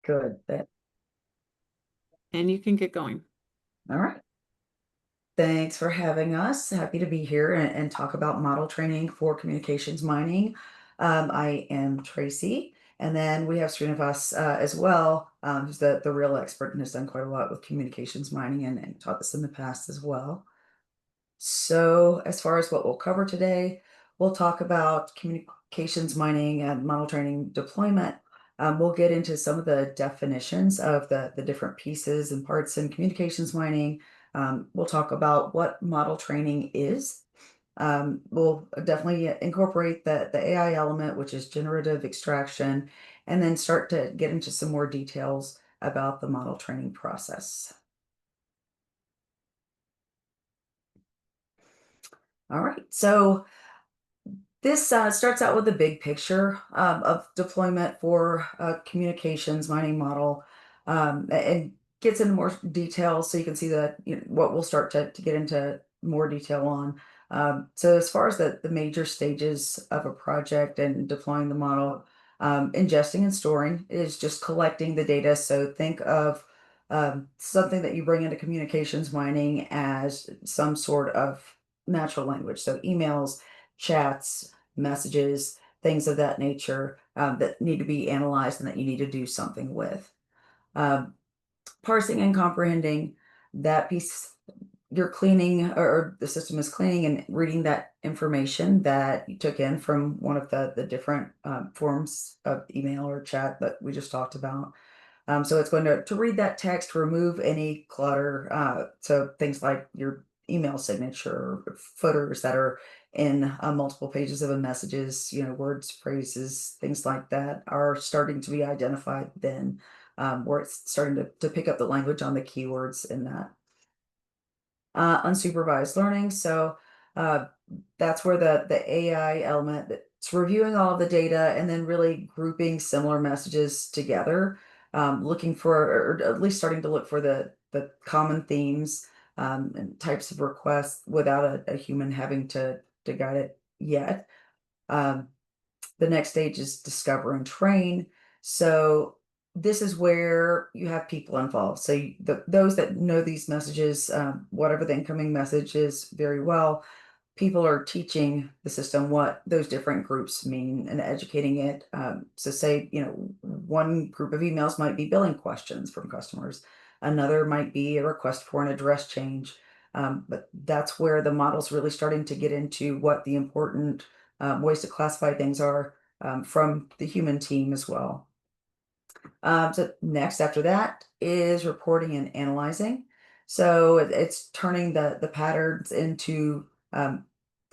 Good. And you can get going. All right. Thanks for having us. Happy to be here and talk about model training for communications mining. I am Tracy, and then we have Srinivas as well, who's the real expert and has done quite a lot with communications mining and taught this in the past as well. So, as far as what we'll cover today, we'll talk about communications mining and model training deployment. We'll get into some of the definitions of the different pieces and parts in communications mining. We'll talk about what model training is. We'll definitely incorporate the AI element, which is generative extraction, and then start to get into some more details about the model training process. All right, so this starts out with the big picture of deployment for a communications mining model and gets into more detail so you can see that what we'll start to get into more detail on. So as far as the major stages of a project and deploying the model, ingesting and storing is just collecting the data. So think of something that you bring into communications mining as some sort of natural language. So emails, chats, messages, things of that nature that need to be analyzed and that you need to do something with. Um, Parsing and comprehending that piece, you're cleaning or the system is cleaning and reading that information that you took in from one of the different forms of email or chat that we just talked about. So it's going to read that text, remove any clutter. So things like your email signature, or footers that are in multiple pages of a messages, words, phrases, things like that are starting to be identified then, where it's starting to pick up the language on the keywords in that. Unsupervised learning. So uh, that's where the AI element that's reviewing all of the data and then really grouping similar messages together, looking for, or at least starting to look for the common themes and types of requests without a human having to guide it yet. Um, the next stage is discover and train. So this is where you have people involved. So those that know these messages, whatever the incoming message is very well, people are teaching the system what those different groups mean and educating it. So say, one group of emails might be billing questions from customers. Another might be a request for an address change. But that's where the model's really starting to get into what the important ways to classify things are from the human team as well. So next after that is reporting and analyzing. So it's turning the patterns into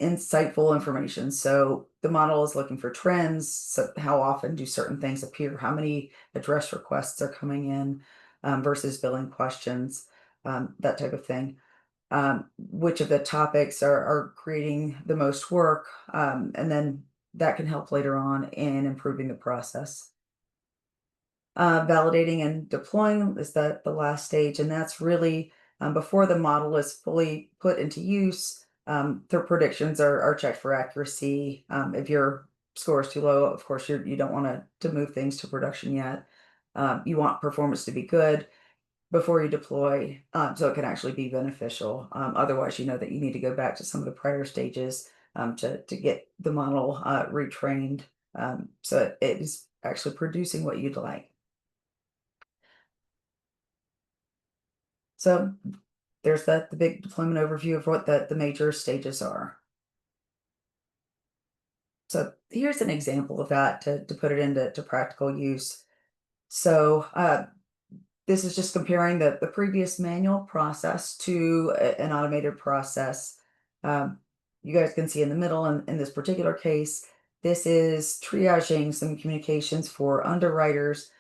insightful information. So the model is looking for trends. So how often do certain things appear? How many address requests are coming in versus billing questions, that type of thing. Which of the topics are creating the most work, and then that can help later on in improving the process. Validating and deploying is the last stage, and that's really before the model is fully put into use. Their predictions are checked for accuracy. If your score is too low, of course you don't want to move things to production yet. You want performance to be good before you deploy, so it can actually be beneficial. Otherwise, you know that you need to go back to some of the prior stages to get the model retrained, so it is actually producing what you'd like. So there's the big deployment overview of what the major stages are. So here's an example of that to put it into practical use. So this is just comparing the previous manual process to an automated process. Um, you guys can see in the middle, in this particular case, this is triaging some communications for underwriters.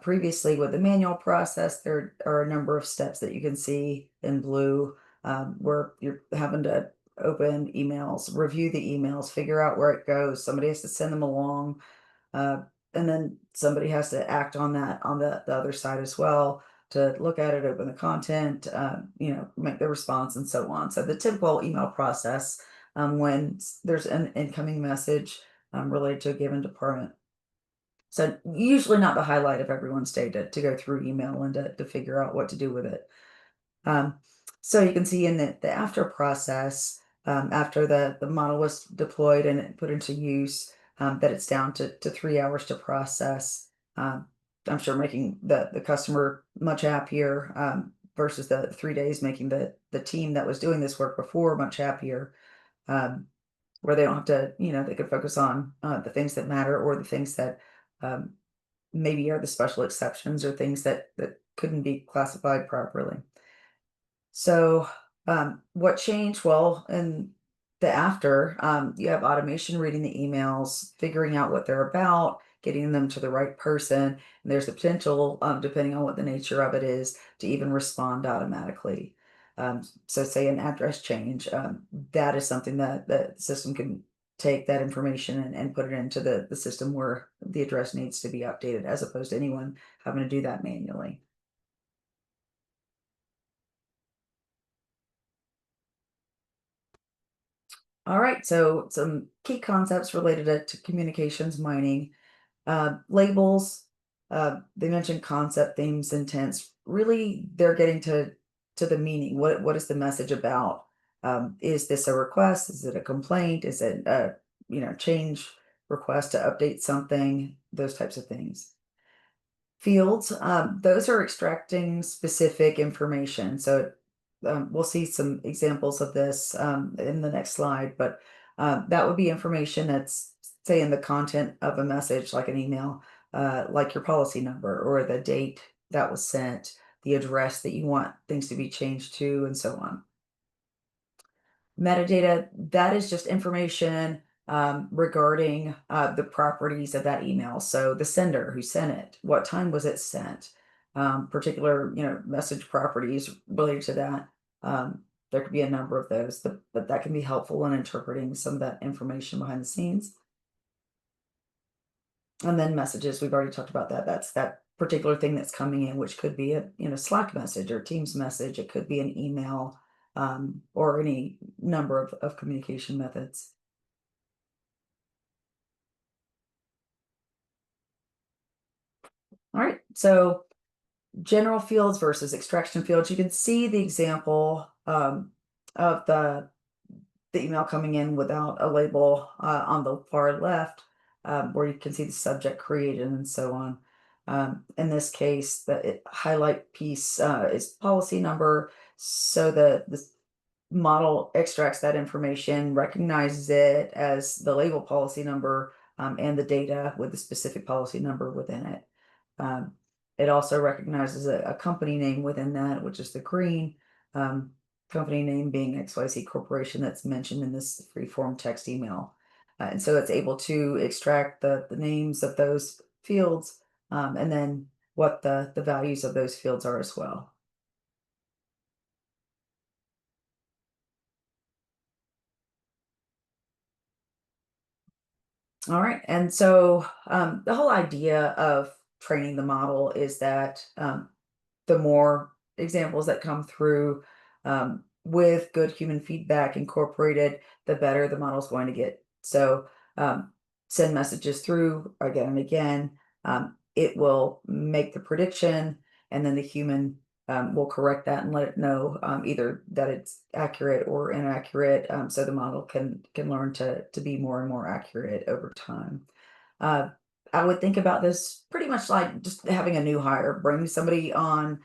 Previously, with the manual process, there are a number of steps that you can see in blue, where you're having to open emails, review the emails, figure out where it goes. Somebody has to send them along. Uh, and then somebody has to act on that on the other side as well to look at it, open the content, make the response and so on. So the typical email process when there's an incoming message related to a given department. So usually not the highlight of everyone's day to go through email and to figure out what to do with it. Um, so you can see in the after process, after the model was deployed and put into use, that it's down to 3 hours to process. Um, I'm sure making the customer much happier, versus the 3 days, making the team that was doing this work before much happier, um, where they don't have to, they could focus on the things that matter, or the things that um, maybe are the special exceptions, or things that couldn't be classified properly. So, what changed? Well, in the after, you have automation reading the emails, figuring out what they're about, getting them to the right person. And there's the potential, depending on what the nature of it is, to even respond automatically. So, say an address change, that is something that the system can take that information and put it into the system where the address needs to be updated, as opposed to anyone having to do that manually. All right, so some key concepts related to communications mining. Labels, they mentioned concept, themes, intents. Really, they're getting to the meaning. What is the message about? Is this a request? Is it a complaint? Is it a change request to update something? Those types of things. Fields, those are extracting specific information. So we'll see some examples of this in the next slide, but that would be information that's, say, in the content of a message, like an email, like your policy number or the date that was sent, the address that you want things to be changed to, and so on. Metadata, that is just information regarding the properties of that email. So the sender who sent it, what time was it sent, particular message properties related to that. There could be a number of those, but that can be helpful in interpreting some of that information behind the scenes. And then messages, we've already talked about that. That's that particular thing that's coming in, which could be a Slack message or Teams message. It could be an email, or any number of communication methods. All right, so general fields versus extraction fields. You can see the example of the email coming in without a label on the far left, where you can see the subject created and so on. In this case, the highlight piece is policy number. So the model extracts that information, recognizes it as the label policy number, and the data with the specific policy number within it. Um, it also recognizes a company name within that, which is the green, um, company name being XYZ Corporation that's mentioned in this free form text email. And so it's able to extract the names of those fields, and then what the values of those fields are as well. All right. And so the whole idea of training the model is that the more examples that come through, with good human feedback incorporated, the better the model's going to get. So send messages through again and again. It will make the prediction, and then the human will correct that and let it know, either that it's accurate or inaccurate. So the model can learn to be more and more accurate over time. Uh, I would think about this pretty much like just having a new hire, bring somebody on.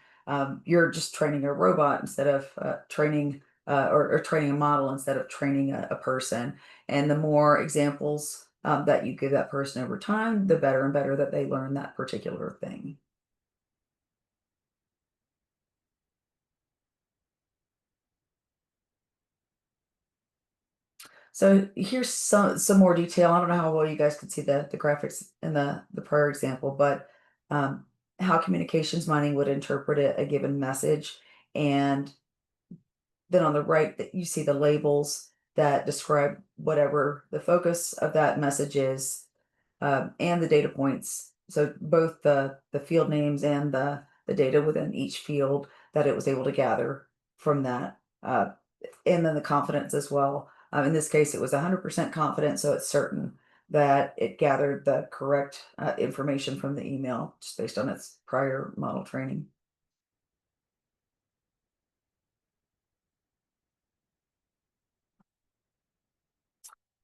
You're just training a robot instead of training, or training a model instead of training a person. And the more examples that you give that person over time, the better and better that they learn that particular thing. So here's some more detail. I don't know how well you guys could see the graphics in the prior example, but um, how communications mining would interpret a given message, and then on the right that you see the labels that describe whatever the focus of that message is, and the data points. So both the field names and the data within each field that it was able to gather from that, and then the confidence as well. In this case, it was 100% confident, so it's certain. that it gathered the correct information from the email just based on its prior model training.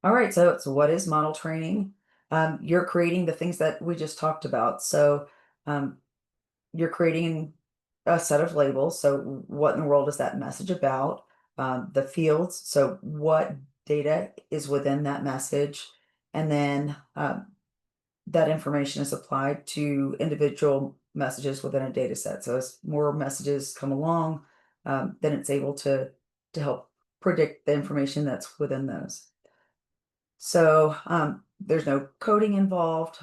All right, so what is model training? You're creating the things that we just talked about. So um, you're creating a set of labels. So what in the world is that message about? The fields. So what data is within that message? And then that information is applied to individual messages within a data set. So as more messages come along, then it's able to help predict the information that's within those. So there's no coding involved.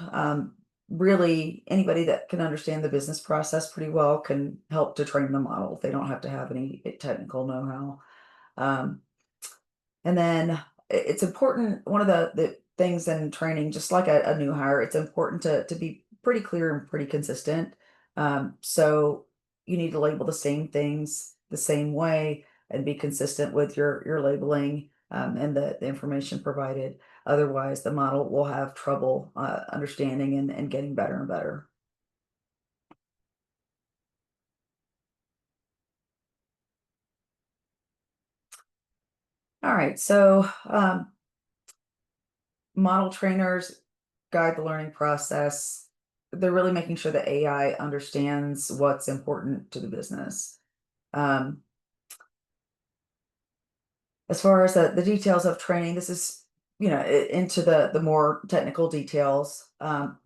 Really, anybody that can understand the business process pretty well can help to train the model. They don't have to have any technical know-how. Um, and then it's important, one of the things in training, just like a new hire, it's important to be pretty clear and pretty consistent. So you need to label the same things the same way and be consistent with your labeling and the information provided. Otherwise, the model will have trouble understanding and getting better and better. All right, so model trainers guide the learning process. They're really making sure that AI understands what's important to the business. Um, as far as the details of training, this is, into the more technical details,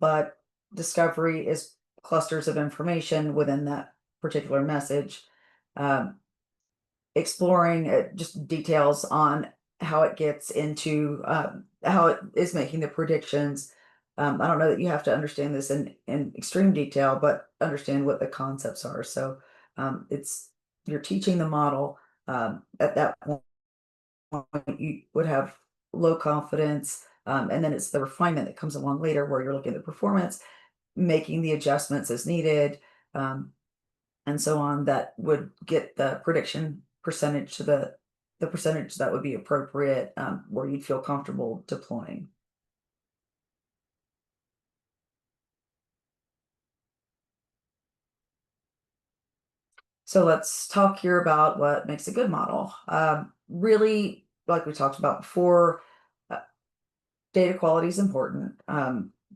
but discovery is clusters of information within that particular message. Um, exploring just details on how it gets into how it is making the predictions. I don't know that you have to understand this in extreme detail, but understand what the concepts are. So it's you're teaching the model. At that point, you would have low confidence, and then it's the refinement that comes along later, where you're looking at the performance, making the adjustments as needed. Um, and so on that would get the prediction percentage to the percentage that would be appropriate, where you'd feel comfortable deploying. So let's talk here about what makes a good model. Really, like we talked about before, uh, data quality is important,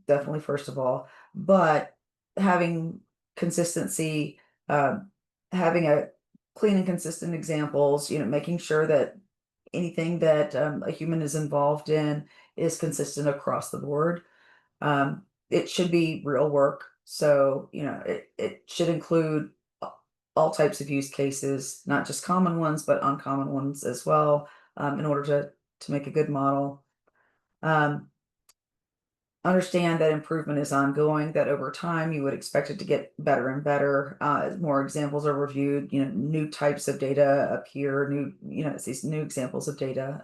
definitely first of all, but having consistency, um, having a clean and consistent examples, making sure that anything that a human is involved in is consistent across the board. It should be real work, so it should include all types of use cases, not just common ones, but uncommon ones as well, in order to make a good model. Um, Understand that improvement is ongoing, that over time you would expect it to get better and better. As more examples are reviewed, new types of data appear, it's these new examples of data.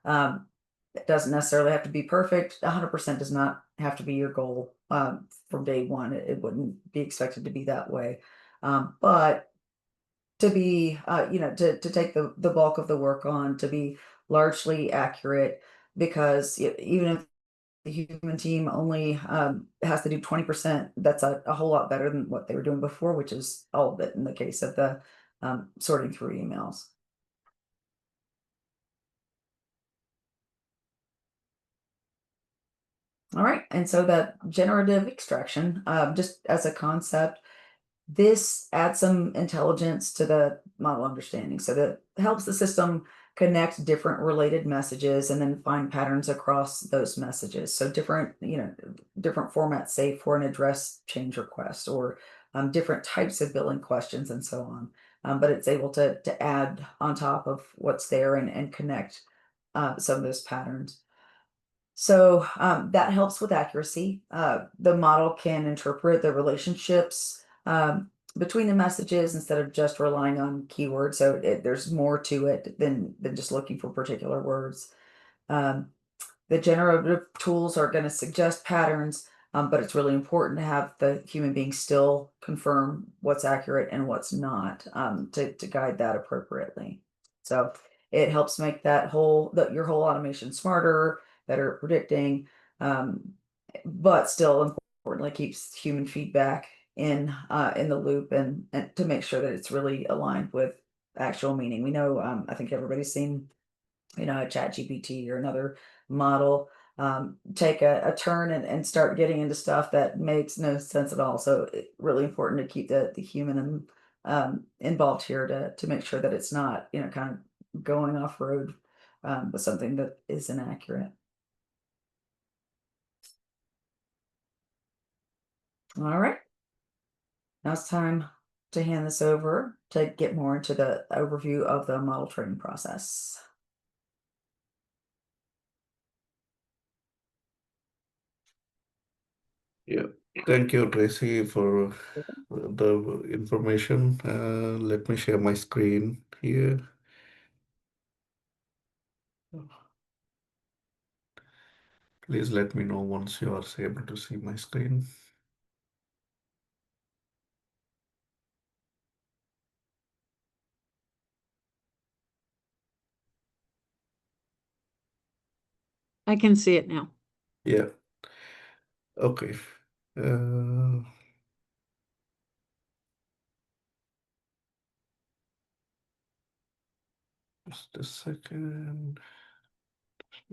Um, it doesn't necessarily have to be perfect. 100% does not have to be your goal from day one. It wouldn't be expected to be that way. But to be, to take the bulk of the work on, to be largely accurate, because even if the human team only has to do 20%, that's a whole lot better than what they were doing before, which is all of it in the case of the sorting through emails. All right, and so that generative extraction, just as a concept, this adds some intelligence to the model understanding. So that helps the system connect different related messages and then find patterns across those messages. So different formats, say for an address change request, or different types of billing questions and so on. But it's able to add on top of what's there and connect some of those patterns. So that helps with accuracy. The model can interpret the relationships between the messages instead of just relying on keywords. So there's more to it than just looking for particular words. Um, the generative tools are going to suggest patterns, but it's really important to have the human being still confirm what's accurate and what's not, to guide that appropriately. So it helps make your whole automation smarter. that are predicting, um, but still importantly keeps human feedback in the loop and to make sure that it's really aligned with actual meaning. We know, I think everybody's seen, a chat GPT or another model take a turn and start getting into stuff that makes no sense at all. So really important to keep the human involved here to make sure that it's not, kind of going off road with something that is inaccurate. All right, now it's time to hand this over to get more into the overview of the model training process. Yeah, thank you, Tracy, for the information. Let me share my screen here. Please let me know once you are able to see my screen. I can see it now. Yeah, okay. Uh, just a second.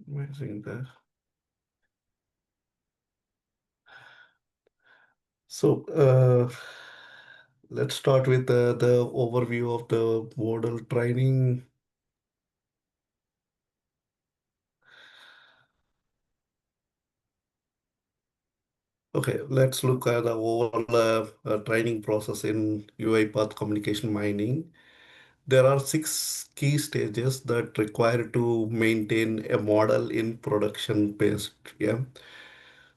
Amazing there. So, let's start with the overview of the model training. Okay, let's look at the overall training process in UiPath Communication Mining. There are six key stages that require to maintain a model in production based. Yeah.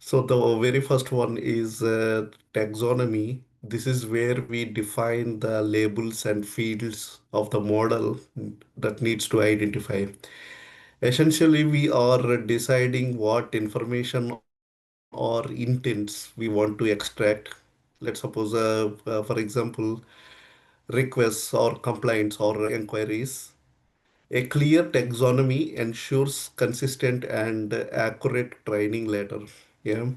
So the very first one is taxonomy. This is where we define the labels and fields of the model that needs to identify. Essentially, we are deciding what information or intents we want to extract. Let's suppose, for example, requests or complaints or inquiries. A clear taxonomy ensures consistent and accurate training later. Yeah.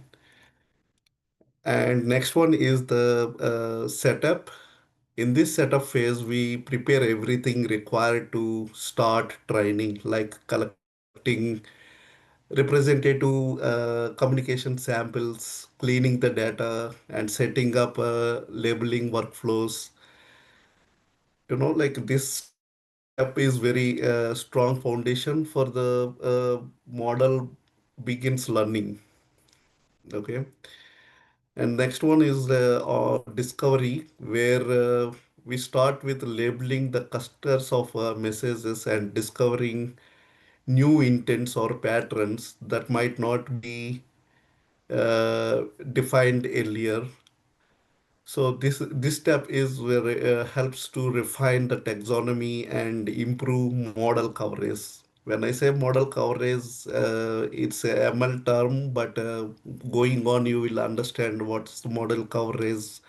And next one is the setup. In this setup phase, we prepare everything required to start training, like collecting representative communication samples, cleaning the data, and setting up labeling workflows. Like this step is very strong foundation for the model begins learning. Okay. And next one is discovery, where we start with labeling the clusters of messages and discovering new intents or patterns that might not be defined earlier. So this step is where helps to refine the taxonomy and improve model coverage. When I say model coverage, it's a ML term, but going on, you will understand what's the model coverage,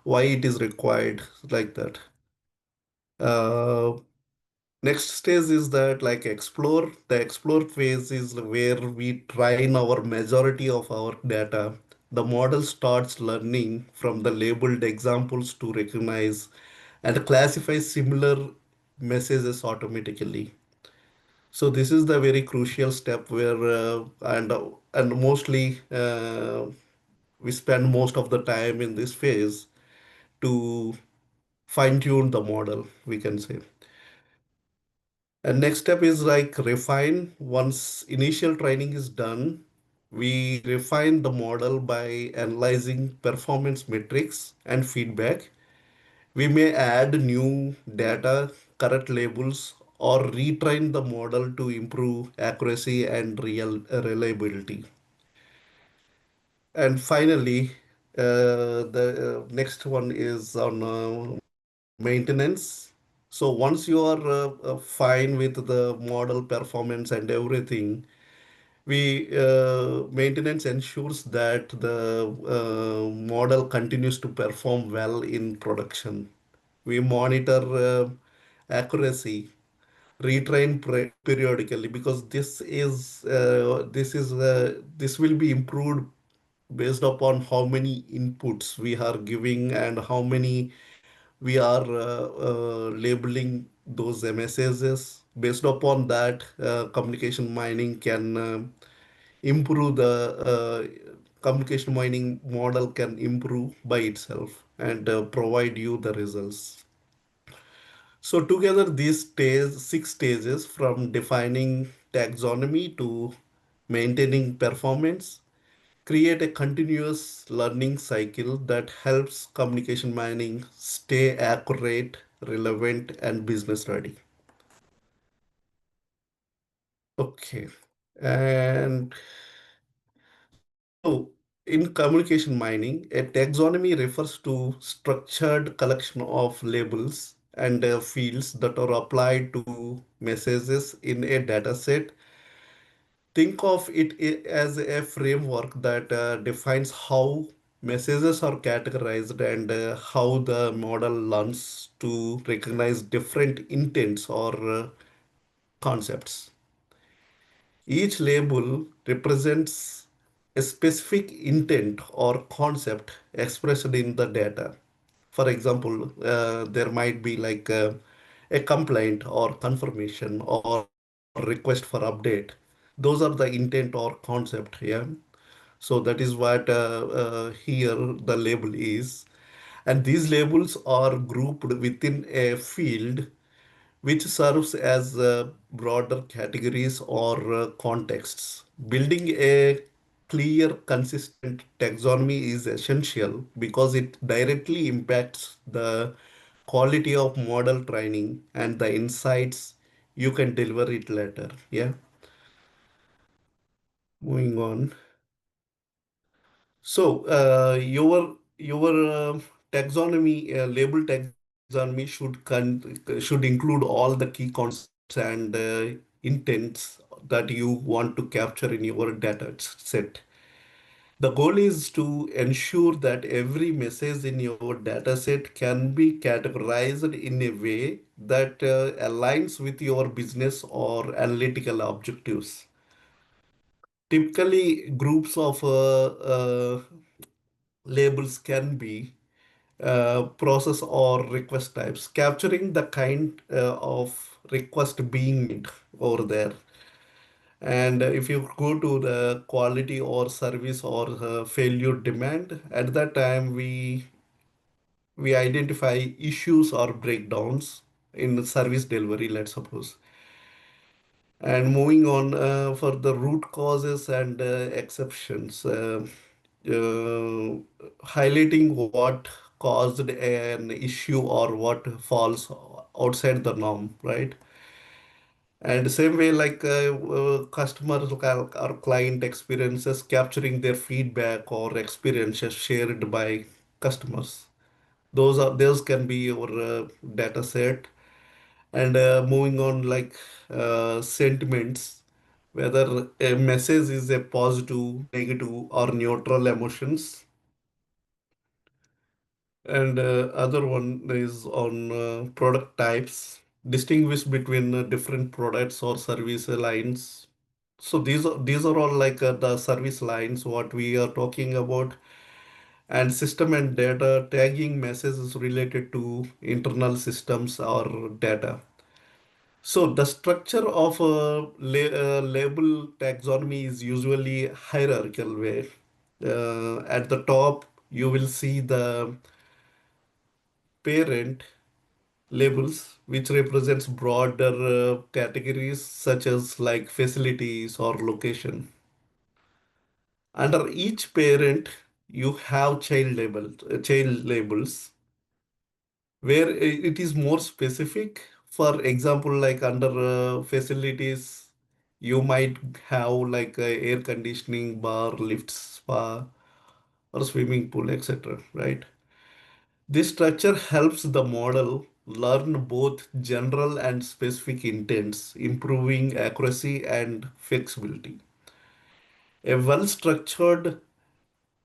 why it is required, like that. Uh, Next stage is that like explore. The explore phase is where we train our majority of our data. The model starts learning from the labeled examples to recognize and classify similar messages automatically. So this is the very crucial step where and mostly we spend most of the time in this phase to fine tune the model, we can say. And next step is like refine. Once initial training is done, we refine the model by analyzing performance metrics and feedback. We may add new data, correct labels, or retrain the model to improve accuracy and real reliability. And finally, the next one is on maintenance. So once you are fine with the model performance and everything, we maintenance ensures that the model continues to perform well in production. We monitor accuracy, retrain periodically, because this will be improved based upon how many inputs we are giving and how many we are labeling those messages. Based upon that, communication mining can improve the communication mining model can improve by itself and provide you the results. So together these six stages, from defining taxonomy to maintaining performance, create a continuous learning cycle that helps communication mining stay accurate, relevant, and business ready. Okay. And so in communication mining, a taxonomy refers to structured collection of labels and fields that are applied to messages in a data set. Think of it as a framework that defines how messages are categorized and how the model learns to recognize different intents or concepts. Each label represents a specific intent or concept expressed in the data. For example, there might be like a complaint or confirmation or request for update. Those are the intent or concept. Yeah. So that is what here the label is. And these labels are grouped within a field which serves as broader categories or contexts. Building a clear, consistent taxonomy is essential because it directly impacts the quality of model training and the insights you can deliver it later. Yeah, moving on. So, your taxonomy, label taxonomy should include all the key concepts and intents that you want to capture in your data set. The goal is to ensure that every message in your data set can be categorized in a way that aligns with your business or analytical objectives. Typically, groups of labels can be process or request types, capturing the kind of request being made over there. And if you go to the quality or service or failure demand, at that time we identify issues or breakdowns in service delivery, let's suppose. And moving on for the root causes and exceptions, highlighting what caused an issue or what falls outside the norm, right? And same way, like customers or client experiences, capturing their feedback or experiences shared by customers. Those can be your data set. And moving on, like sentiments, whether a message is a positive, negative, or neutral emotions. And other one is on product types, distinguish between different products or service lines. So these are all like the service lines what we are talking about. And system and data, tagging messages related to internal systems or data. So the structure of a label taxonomy is usually hierarchical way. At the top, you will see the parent labels, which represents broader categories such as like facilities or location. Under each parent, you have child labels, where it is more specific. For example, like under facilities, you might have like air conditioning, bar, lifts, spa, or swimming pool, etc. Right? This structure helps the model learn both general and specific intents, improving accuracy and flexibility. A well-structured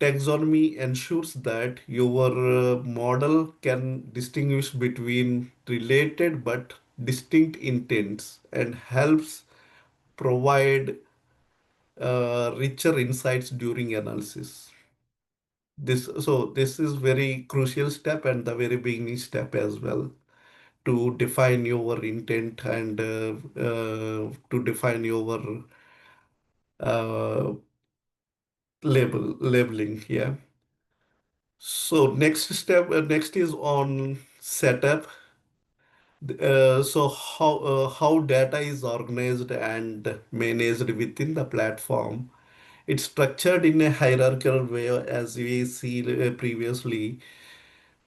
taxonomy ensures that your model can distinguish between related but distinct intents and helps provide richer insights during analysis. This is very crucial step and the very beginning step as well to define your intent and to define your uh, labeling. Yeah. So next is on setup. So how data is organized and managed within the platform. It's structured in a hierarchical way as we see previously.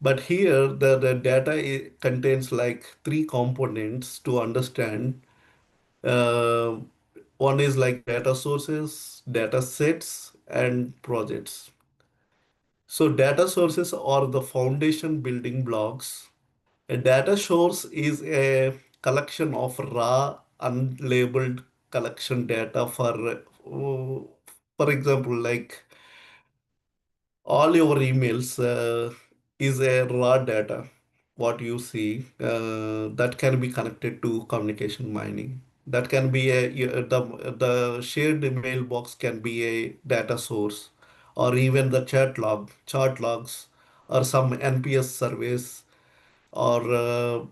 But here the data contains like three components to understand. Uh, One is like data sources, data sets, and projects. So data sources are the foundation building blocks. A data source is a collection of raw, unlabeled collection data for example, like all your emails is a raw data. What you see that can be connected to communication mining. That can be the shared mailbox can be a data source, or even the chart logs, or some NPS surveys, or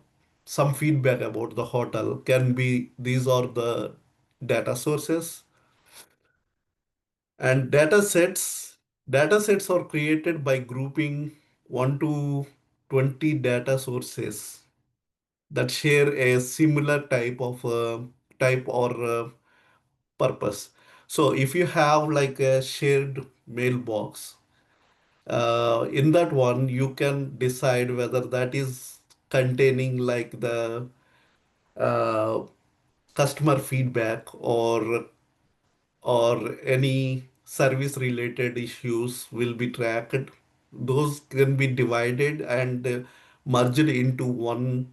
some feedback about the hotel can be. These are the data sources. And data sets are created by grouping 1 to 20 data sources that share a similar type or purpose. So if you have like a shared mailbox, in that one you can decide whether that is containing like the uh, customer feedback or any service related issues will be tracked. Those can be divided and merged into one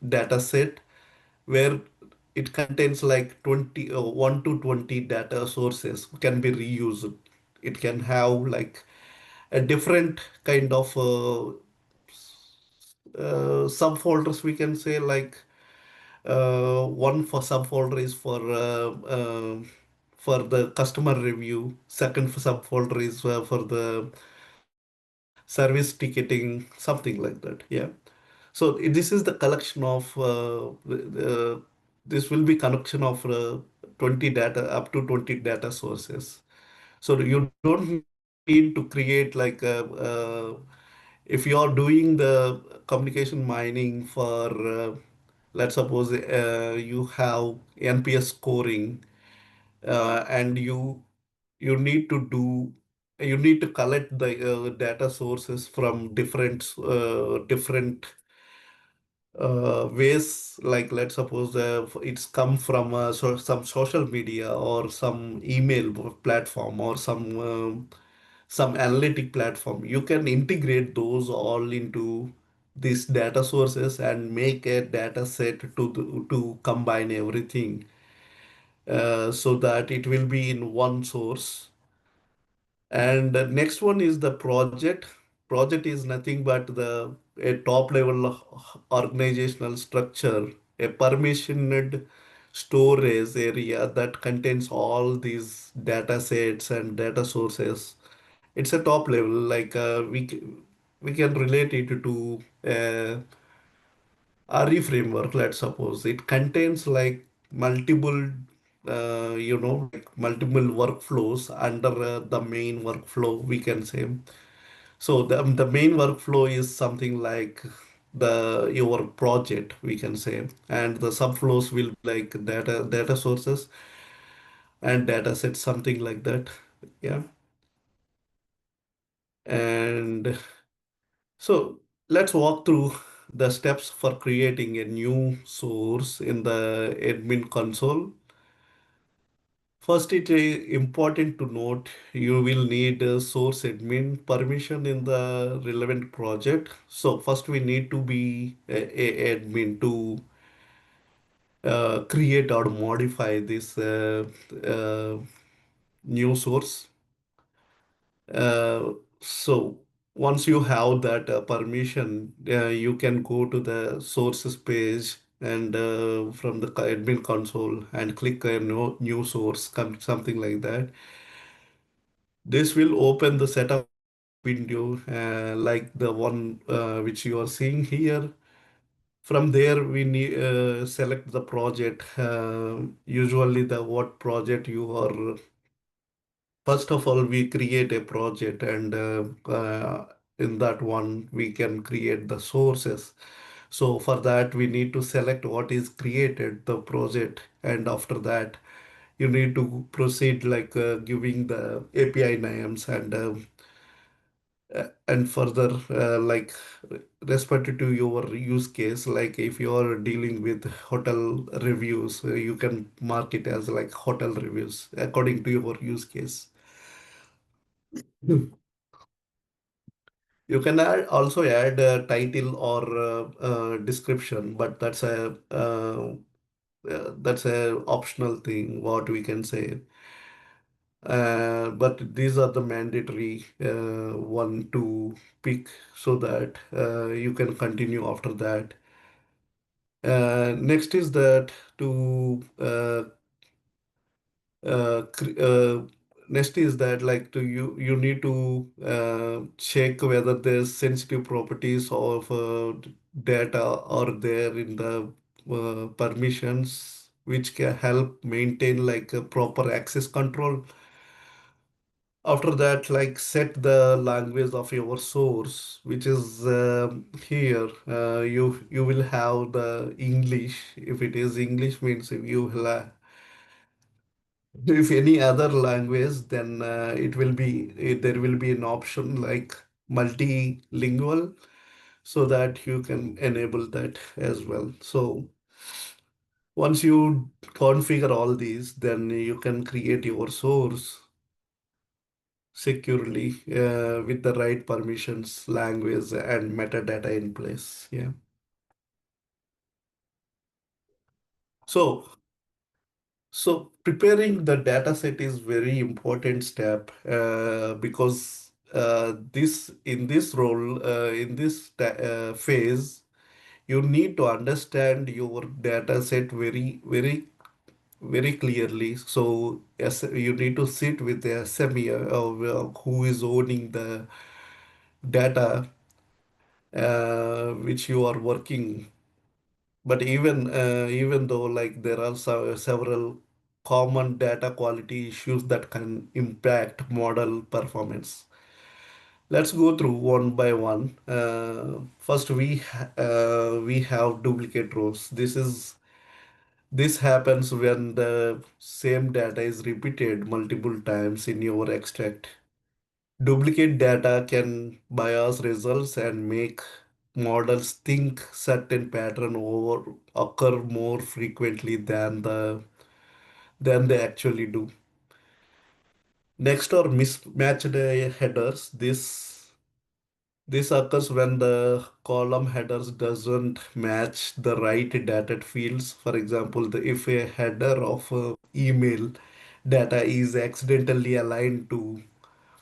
data set where it contains like 1 to 20 data sources can be reused. It can have like a different kind of subfolders, we can say, like one for subfolder is for the customer review. Second for subfolder is for the service ticketing, something like that. Yeah. So this is the collection of this will be collection of 20 data up to 20 data sources. So you don't need to create like if you are doing the communication mining for let's suppose you have NPS scoring and you need to collect the data sources from different ways, like let's suppose it's come from some social media or some email platform or some analytic platform. You can integrate those all into these data sources and make a data set to combine everything so that it will be in one source. And the next one is the project. Project is nothing but the a top level organizational structure, a permissioned storage area that contains all these data sets and data sources. It's a top level, like we can relate it to RE framework. Let's suppose it contains like multiple, like multiple workflows under the main workflow, we can say. So the main workflow is something like the your project, we can say, and the subflows will be like data sources and data sets, something like that. Yeah. And so let's walk through the steps for creating a new source in the admin console. First, it is important to note you will need a source admin permission in the relevant project. So first we need to be a admin to create or modify this uh, new source. So once you have that permission, you can go to the sources page and from the admin console and click a new source, something like that. This will open the setup window like the one which you are seeing here. From there, we need select the project. Usually, the what project you are. First of all, we create a project, and in that one, we can create the sources. So for that, we need to select what is created, the project, and after that, you need to proceed like giving the API names and further like respect to your use case. Like if you are dealing with hotel reviews, you can mark it as like hotel reviews according to your use case. You can also add a title or description, but that's a optional thing, what we can say. But these are the mandatory one to pick so that you can continue after that. Next is that to next is that like to you need to check whether there's sensitive properties of data are there in the permissions which can help maintain like a proper access control. After that, like set the language of your source, which is here. You will have the English. If it is English, means if you will if any other language, then there will be an option like multilingual, so that you can enable that as well. So once you configure all these, then you can create your source securely with the right permissions, language, and metadata in place. Yeah. So, so preparing the data set is very important step because this in this role in this phase, you need to understand your data set very clearly. So yes, you need to sit with the SME who is owning the data which you are working. But even though like there are several common data quality issues that can impact model performance. Let's go through one by one. First, we have duplicate rows. This happens when the same data is repeated multiple times in your extract. Duplicate data can bias results and make models think certain pattern over occur more frequently than they actually do. Next are mismatched headers. This occurs when the column headers doesn't match the right data fields. For example, if a header of email data is accidentally aligned to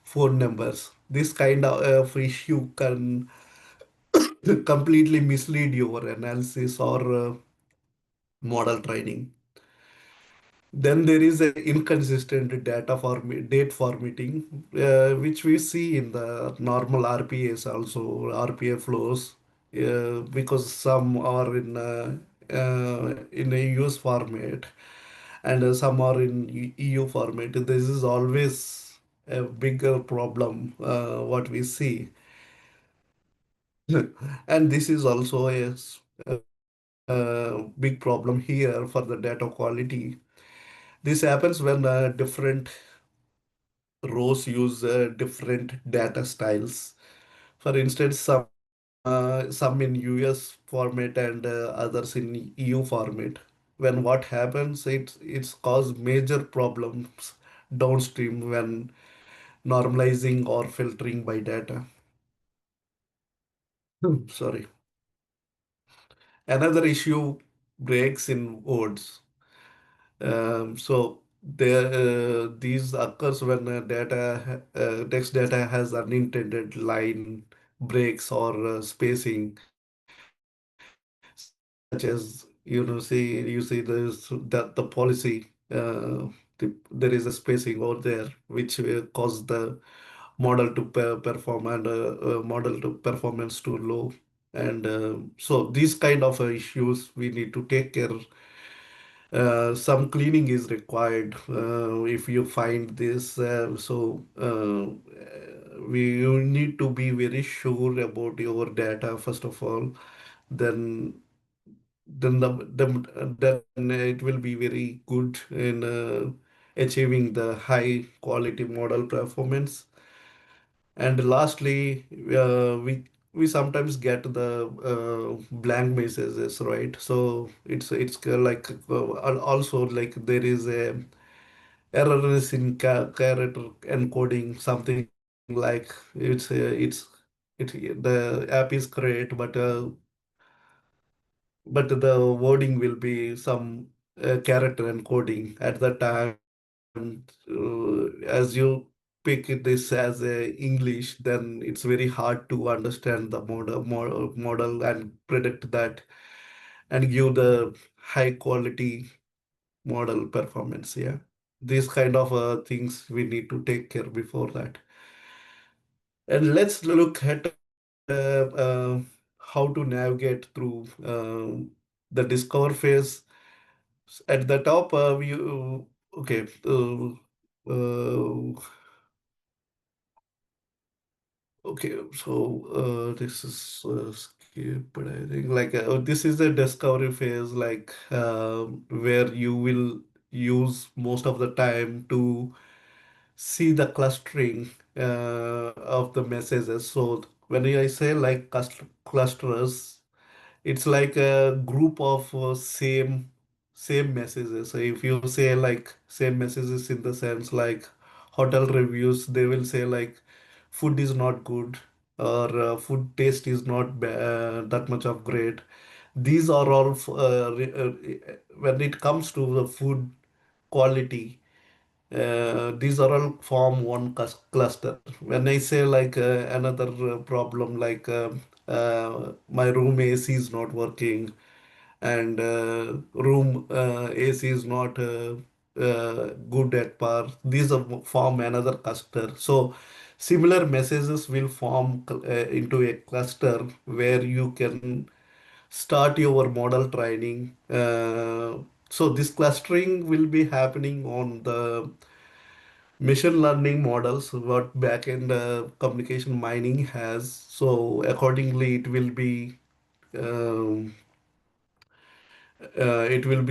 phone numbers, this kind of issue can completely mislead your analysis or model training. Then there is a inconsistent date formatting, which we see in the normal RPAs also, RPA flows, because some are in a US format and some are in EU format. This is always a bigger problem, what we see. And this is also a big problem here for the data quality. This happens when different rows use different data styles. For instance, some in US format and others in EU format. When what happens, it's cause major problems downstream when normalizing or filtering by data. Sorry. Another issue breaks in words. So these occurs when text data has unintended line breaks or spacing, such as you see the policy, there is a spacing over there which cause the model to perform and model to performance too low. And so these kind of issues we need to take care. Some cleaning is required if you find this. You need to be very sure about your data first of all. Then, then it will be very good in achieving the high quality model performance. And lastly, we sometimes get the blank messages, right? So also like there is a errors in character encoding, something like the app is great, but the wording will be some character encoding at the time. As you pick this as a English, then it's very hard to understand the model and predict that and give the high quality model performance. Yeah, these kind of things we need to take care before that. And let's look at how to navigate through the discover phase. At the top, okay. Okay, so this is skip, but I think like this is the discovery phase, like where you will use most of the time to see the clustering of the messages. So when I say like clusters, it's like a group of same messages. So if you say like same messages in the sense like hotel reviews, they will say like food is not good or food taste is not that much of great. These are all when it comes to the food quality, these are all form one cluster. When I say like another problem, like my room AC is not working and room AC is not good at par, these are form another cluster. So similar messages will form into a cluster where you can start your model training. So this clustering will be happening on the machine learning models what backend communication mining has. So accordingly, it will be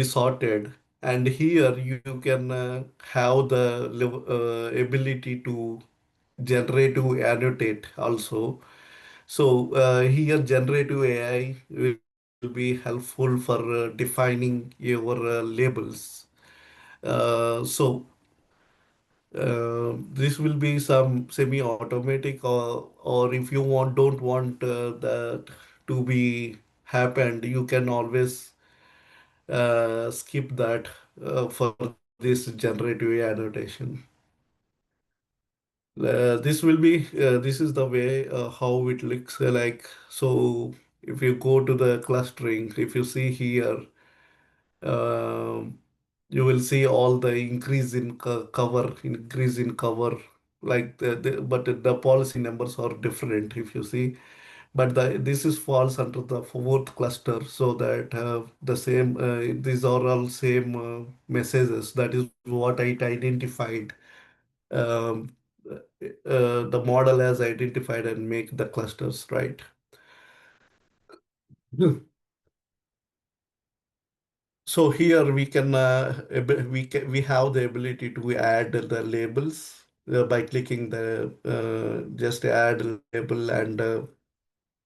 sorted, and here you can have the ability to generative annotate also. So here generative AI will be helpful for defining your labels. So this will be some semi-automatic, or if you don't want that to be happened, you can always skip that for this generative annotation. This is the way how it looks like. So if you go to the clustering, if you see here, um, you will see all the increase in increase in cover, like but the policy numbers are different if you see. But this is falls under the fourth cluster, so that the same these are all same messages. That is what I identified. Um, the model has identified and make the clusters, right? So here we can we have the ability to add the labels by clicking the just add label and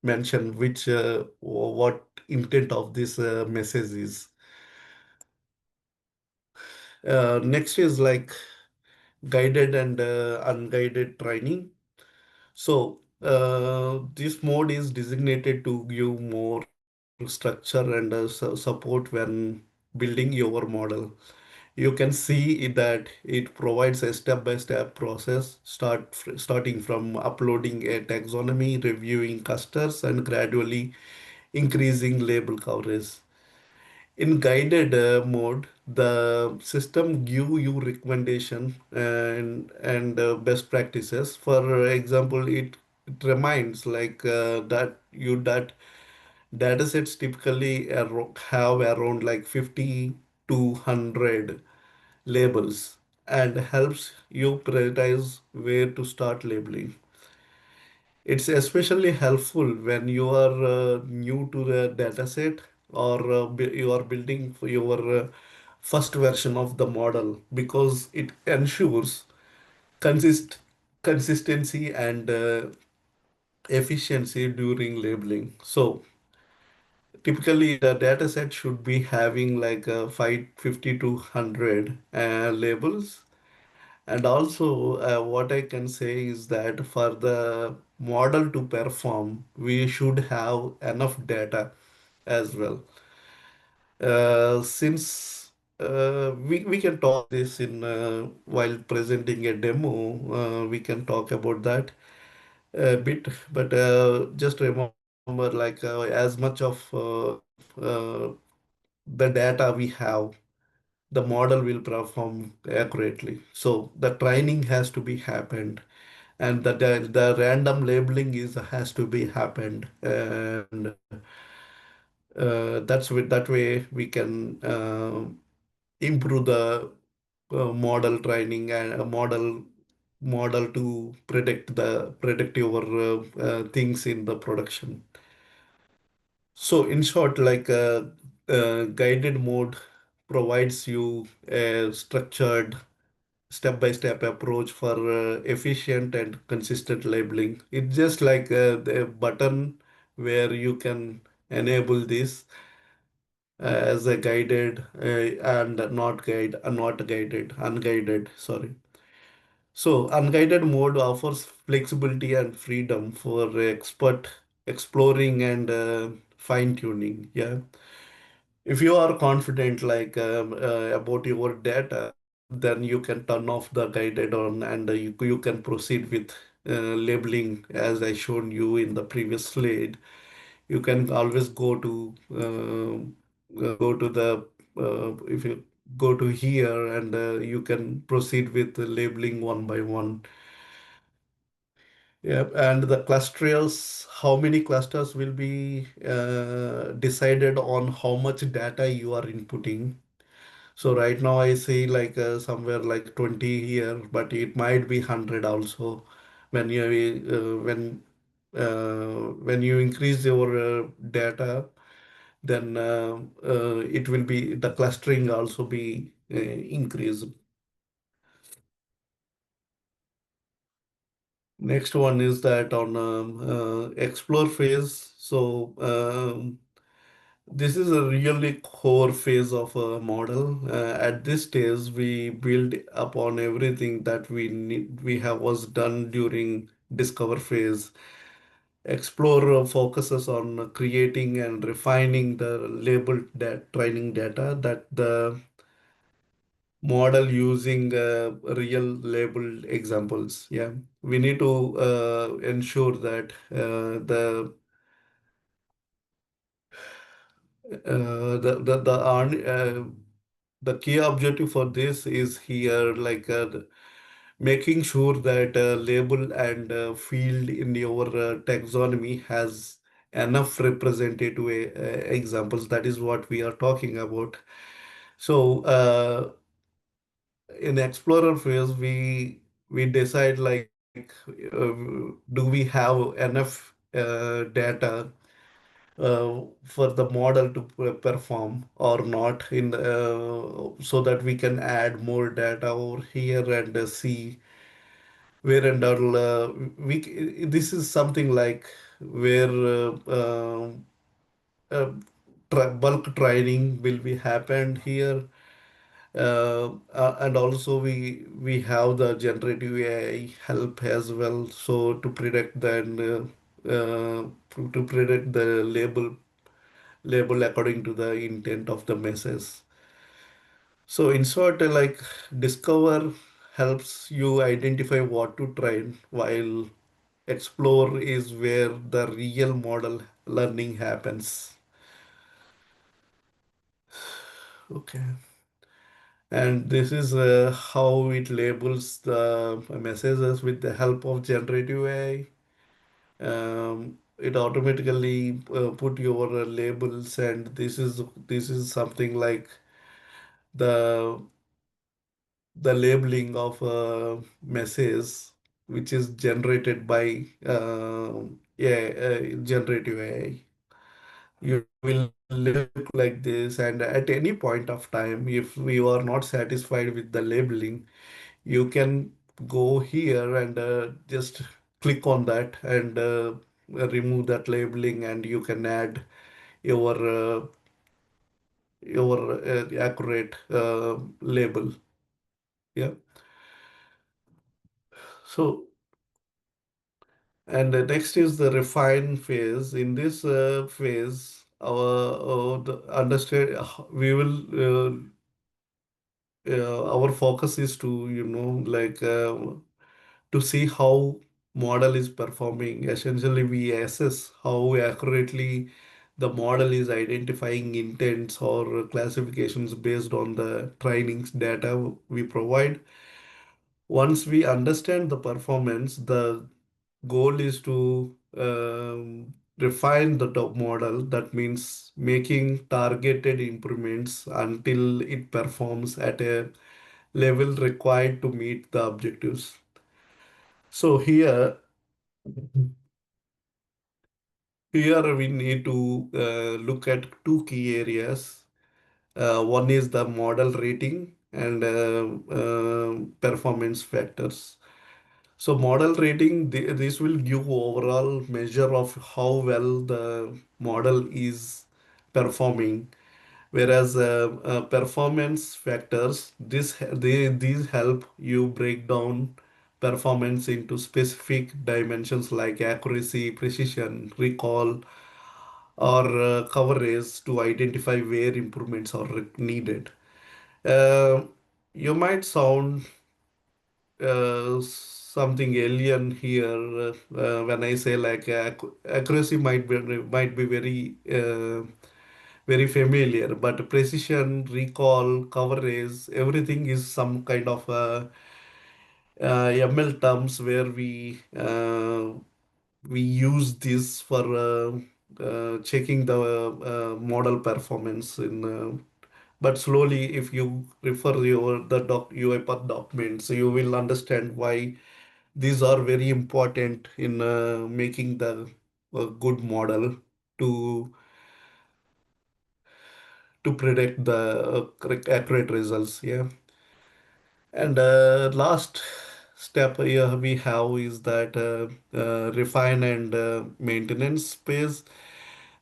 mention which what intent of this message is. Next is like guided and unguided training. So this mode is designated to give more structure and support when building your model. You can see that it provides a step-by-step process, starting from uploading a taxonomy, reviewing clusters, and gradually increasing label coverage. In guided mode, the system give you recommendation and best practices. For example, it reminds that data sets typically have around like 50 to 100 labels and helps you prioritize where to start labeling. It's especially helpful when you are new to the dataset or you are building for your first version of the model because it ensures consist consistency and efficiency during labeling. So typically the dataset should be having like 550 to 100 labels. And also, what I can say is that for the model to perform, we should have enough data as well. Since we can talk this in while presenting a demo, we can talk about that a bit. But just remember, like as much of the data we have, the model will perform accurately. So the training has to be happened, and the random labeling is has to be happened, and that way we can improve the model training and a model to predict your things in the production. So in short, like guided mode provides you a structured step-by-step approach for efficient and consistent labeling. It's just like the button where you can enable this as a guided and not guided, unguided, sorry. So unguided mode offers flexibility and freedom for expert exploring and fine-tuning. Yeah. If you are confident about your data, then you can turn off the guided on and you can proceed with labeling as I shown you in the previous slide. You can always go to the if you go to here and you can proceed with the labeling one by one. Yeah, and the clusters, how many clusters will be decided on how much data you are inputting. So right now I see like somewhere like 20 here, but it might be 100 also when when you increase your data, then it will be the clustering also be increased. Next one is that on explore phase. So this is a really core phase of a model. At this stage, we build upon everything that we have was done during discover phase. Explore focuses on creating and refining the labeled training data that the model using real labeled examples. Yeah, we need to ensure that the key objective for this is here like making sure that label and field in your taxonomy has enough representative examples. That is what we are talking about. So in explorer phase, we decide like do we have enough data for the model to perform or not in so that we can add more data over here and see where and all this is something like where uh, bulk training will be happened here, and also we have the generative AI help as well, so to predict to predict the label according to the intent of the message. So in short, like discover helps you identify what to train, while explore is where the real model learning happens. Okay. And this is how it labels the messages with the help of generative AI. It automatically put your labels, and this is something like the the labeling of a message which is generated by generative AI. You will look like this, and at any point of time, if you are not satisfied with the labeling, you can go here and just click on that and remove that labeling, and you can add your accurate label. Yeah. So, and next is the refine phase. In this phase, understand we will our focus is to like to see how model is performing. Essentially, we assess how accurately the model is identifying intents or classifications based on the trainings data we provide. Once we understand the performance, the goal is to refine the top model. That means making targeted improvements until it performs at a level required to meet the objectives. So here we need to look at two key areas. One is the model rating and performance factors. So model rating, this will give overall measure of how well the model is performing. Whereas performance factors, these help you break down performance into specific dimensions like accuracy, precision, recall, or coverage to identify where improvements are needed. Uh, you might sound something alien here when I say like accuracy might be very familiar, but precision, recall, coverage, everything is some kind of ML terms where we use this for checking the model performance in. But slowly, if you refer the UiPath documents, you will understand why these are very important in making the good model to to predict the correct accurate results. Yeah. And last step here we have is that refine and maintenance phase.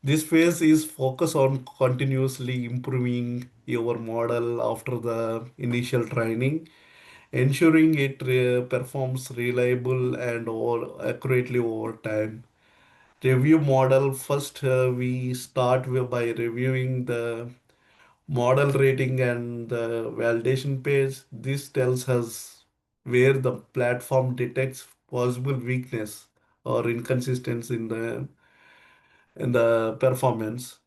This phase is focus on continuously improving your model after the initial training, ensuring it performs reliable and or accurately over time. Review model first. We start by reviewing the model rating and the validation page. This tells us where the platform detects possible weakness or inconsistency in the performance.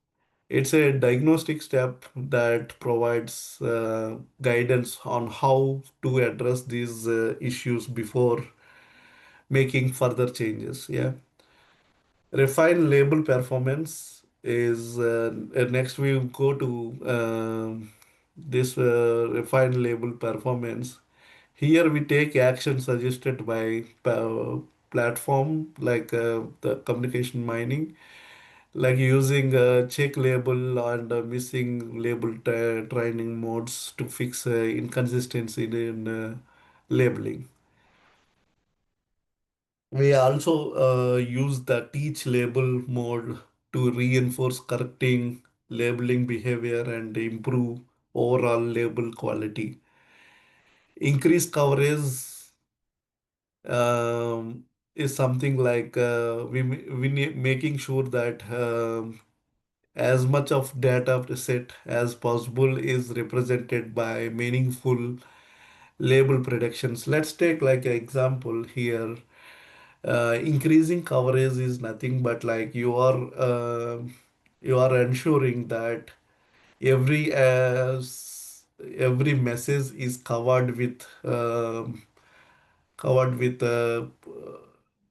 It's a diagnostic step that provides guidance on how to address these issues before making further changes. Yeah. Refine label performance is next we go to this refine label performance. Here we take action suggested by platform like the communication mining, like using check label and missing label training modes to fix inconsistency in labeling. We also use the teach label mode to reinforce correcting labeling behavior and improve overall label quality. Increased coverage is something like we need making sure that as much of data set as possible is represented by meaningful label predictions. Let's take like an example here. Increasing coverage is nothing but like you are ensuring that every every message is covered with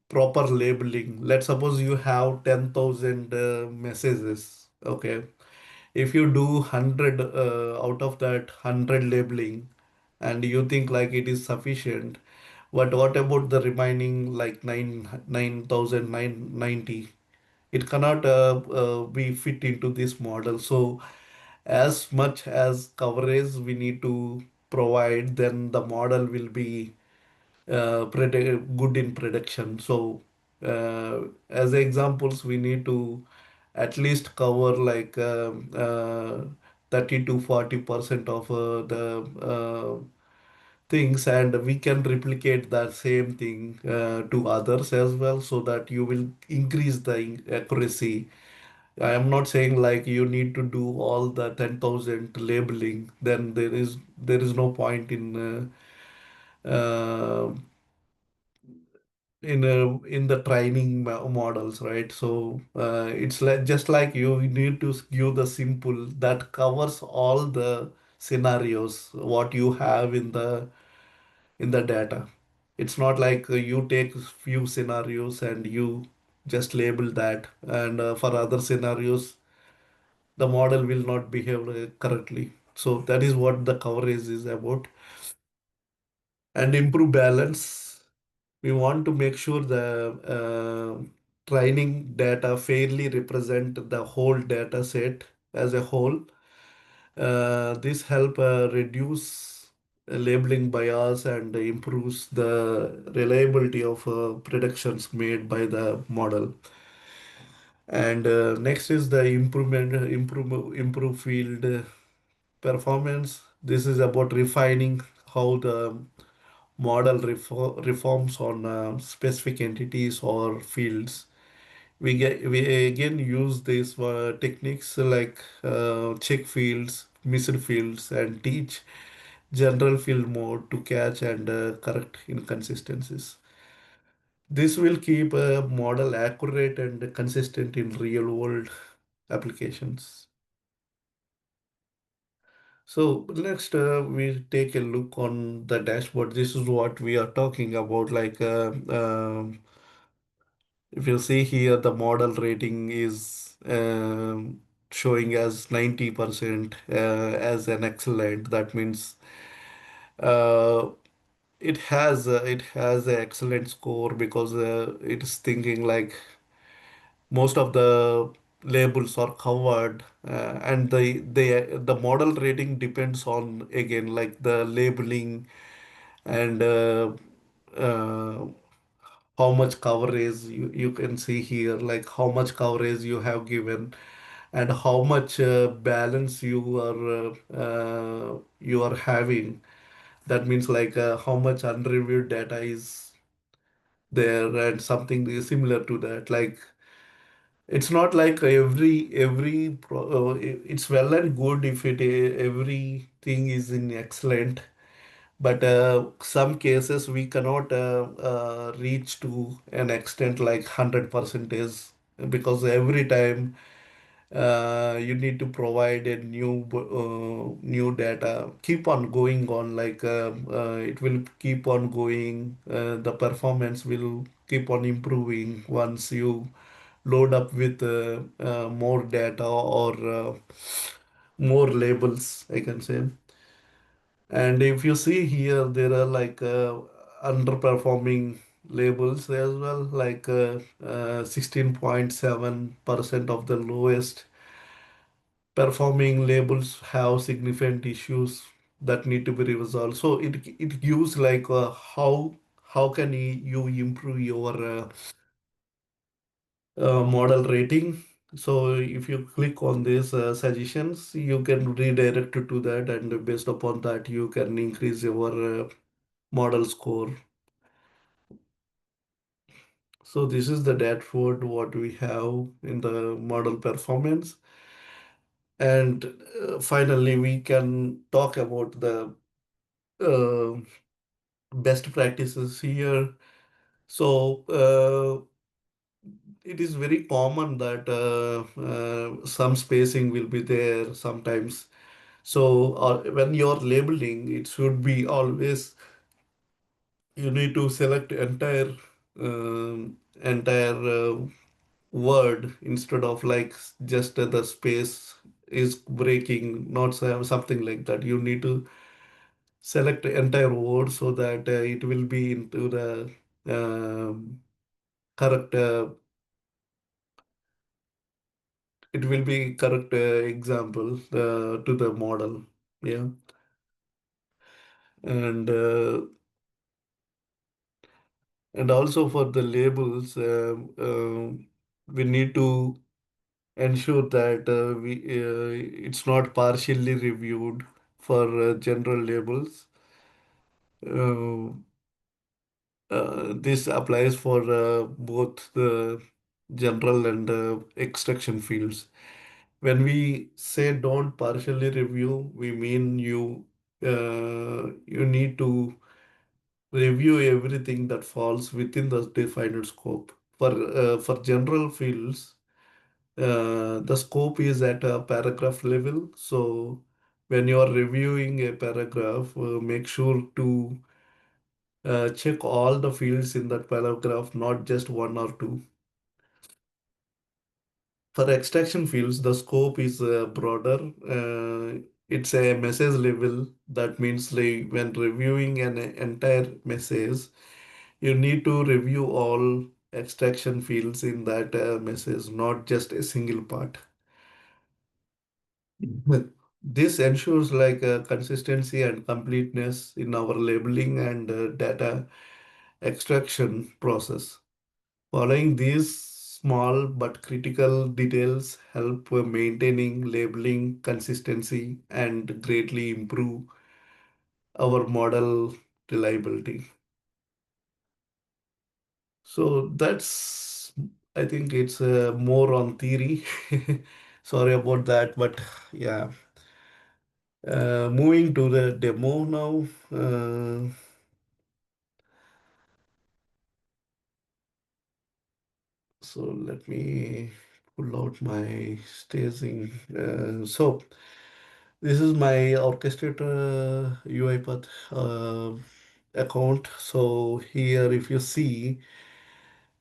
proper labeling. Let's suppose you have 10,000 messages. Okay, if you do 100 out of that 100 labeling, and you think like it is sufficient, but what about the remaining like 9,990? It cannot be fit into this model. So as much as coverage we need to provide, then the model will be good in prediction. So, as examples, we need to at least cover like 30 to 40% of the things, and we can replicate that same thing to others as well, so that you will increase the accuracy. I am not saying like you need to do all the 10,000 labeling, then there is no point uh, in the training models, right? So it's like just like you need to give the simple that covers all the scenarios what you have in the data. It's not like you take few scenarios and you just label that, and for other scenarios the model will not behave correctly. So that is what the coverage is about. And improve balance, we want to make sure the training data fairly represent the whole data set as a whole. This help reduce labeling bias and improves the reliability of predictions made by the model. And next is the improve field performance. This is about refining how the model reforms on specific entities or fields. We again use these techniques like check fields, missed fields, and teach general field mode to catch and correct inconsistencies. This will keep a model accurate and consistent in real world applications. So next, we take a look on the dashboard. This is what we are talking about. Like, if you see here, the model rating is showing as 90% as an excellent. That means uh, it has an excellent score because it is thinking like most of the labels are covered, and the model rating depends on again like the labeling and uh, how much coverage you can see here, like how much coverage you have given and how much balance you are having. That means like how much unreviewed data is there, and something is similar to that. Like it's not like it's well and good if everything is in excellent, but some cases we cannot reach to an extent like 100% is, because every time you need to provide a new data keep on going on, like it will keep on going, the performance will keep on improving once you load up with more data or more labels, I can say. And if you see here, there are like underperforming labels as well, like 16.7% of the lowest performing labels have significant issues that need to be resolved. So it gives like how can you improve your model rating. So if you click on these suggestions, you can redirect to that, and based upon that, you can increase your model score. So this is the dashboard what we have in the model performance. And finally, we can talk about the uh, best practices here. So it is very common that some spacing will be there sometimes. So when you're labeling, it should be always you need to select entire word instead of like just the space is breaking, not something like that. You need to select the entire word so that it will be into the correct it will be correct example to the model. Yeah. and and also for the labels, we need to ensure that it's not partially reviewed for general labels. Uh, this applies for both the general and extraction fields. When we say don't partially review, we mean you need to review everything that falls within the defined scope. For general fields, the scope is at a paragraph level. So when you are reviewing a paragraph, make sure to check all the fields in that paragraph, not just one or two. For extraction fields, the scope is broader. It's a message level. That means like when reviewing an entire message, you need to review all extraction fields in that message, not just a single part. Mhm. This ensures like consistency and completeness in our labeling and data extraction process. Following these small but critical details help maintaining labeling consistency and greatly improve our model reliability. So that's, I think it's more on theory. Sorry about that, but yeah. Moving to the demo now. So let me pull out my staging. So this is my orchestrator UiPath account. So here, if you see,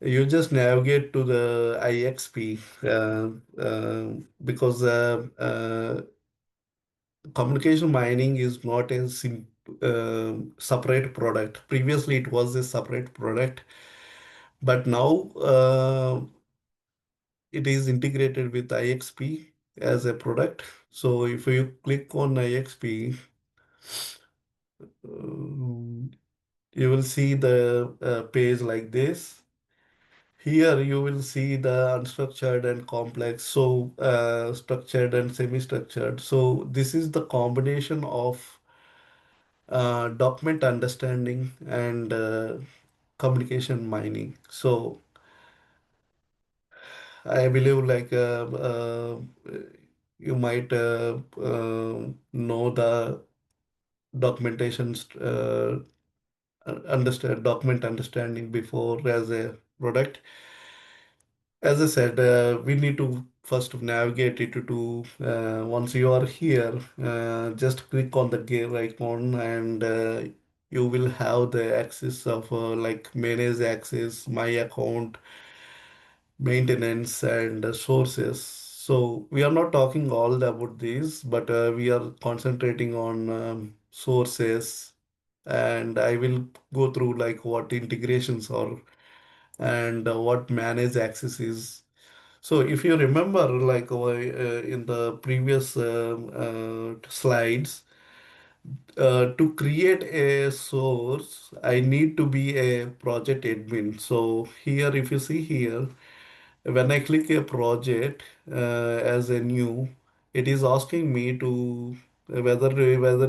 you just navigate to the IXP because communication mining is not a separate product. Previously, it was a separate product, but now it is integrated with IXP as a product. So if you click on IXP, um, you will see the page like this. Here you will see the unstructured and complex, so structured and semi-structured. So this is the combination of document understanding and communication mining. So I believe like you might know the documentation understand document understanding before as a product. As I said, we need to first navigate it to once you are here, just click on the gear icon and you will have the access of like manage access, my account, maintenance and sources. So we are not talking all about these, but we are concentrating on sources, and I will go through like what integrations are and what manage access is. So if you remember, like in the previous slides, to create a source, I need to be a project admin. So here, if you see here, when I click a project as a new, it is asking me to whether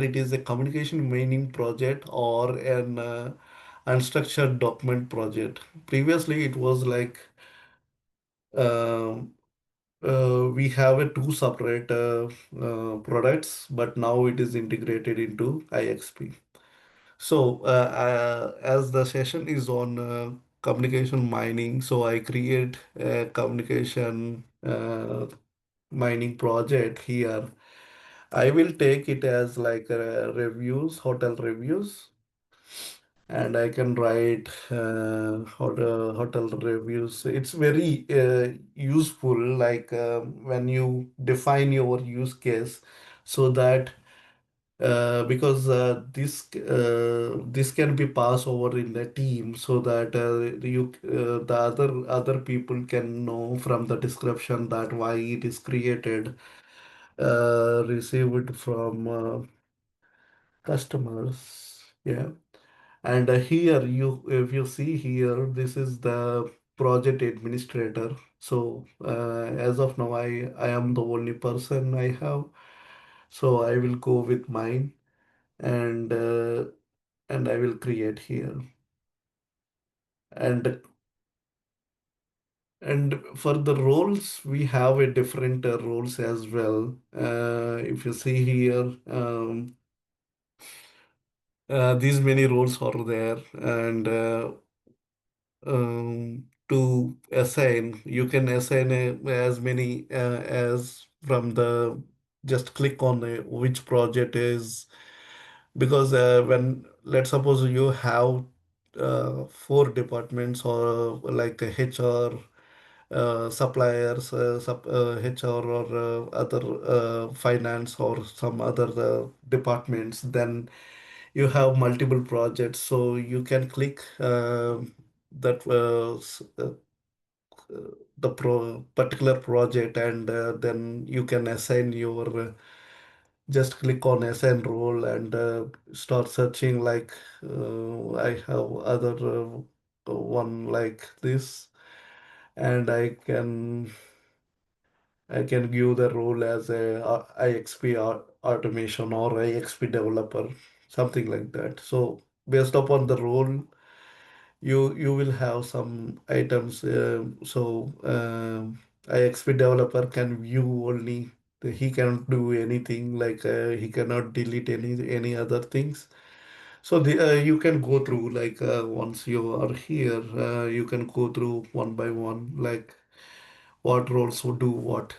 it is a communication mining project or an unstructured document project. Previously, it was like um We have a two separate products, but now it is integrated into IXP. So, as the session is on communication mining, so I create a communication mining project here. I will take it as like reviews, hotel reviews, and I can write hotel reviews. It's very useful, like when you define your use case, so that because this can be passed over in the team, so that the other people can know from the description that why it is created, received from customers. Yeah. And here if you see here, this is the project administrator. So as of now, I am the only person I have. So I will go with mine, and I will create here. And for the roles, we have a different roles as well. If you see here, these many roles are there, and to assign, you can assign as many as from the just click on which project is, because when let's suppose you have four departments, or like a HR, suppliers, HR, or other finance, or some other departments, then you have multiple projects, so you can click that the particular project, and then you can assign your just click on assign role, and start searching, like I have other one like this, and I can give the role as a IXP automation, or IXP developer, something like that. So based upon the role, you will have some items. IXP developer can view only. He cannot do anything, like he cannot delete any other things. So you can go through, like once you are here, you can go through one by one, like what roles would do what.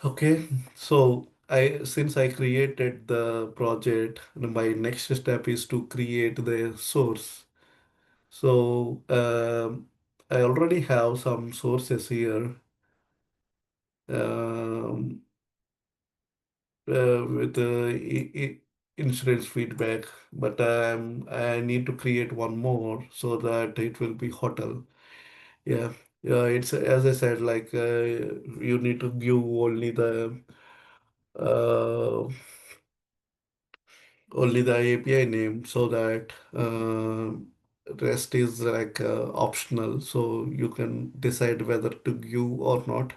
Okay, so since I created the project, my next step is to create the source. So I already have some sources here, um, with insurance feedback, but I need to create one more so that it will be hotel. Yeah, yeah. It's as I said, like you need to give uh, only the API name, so that rest is like optional, so you can decide whether to give or not.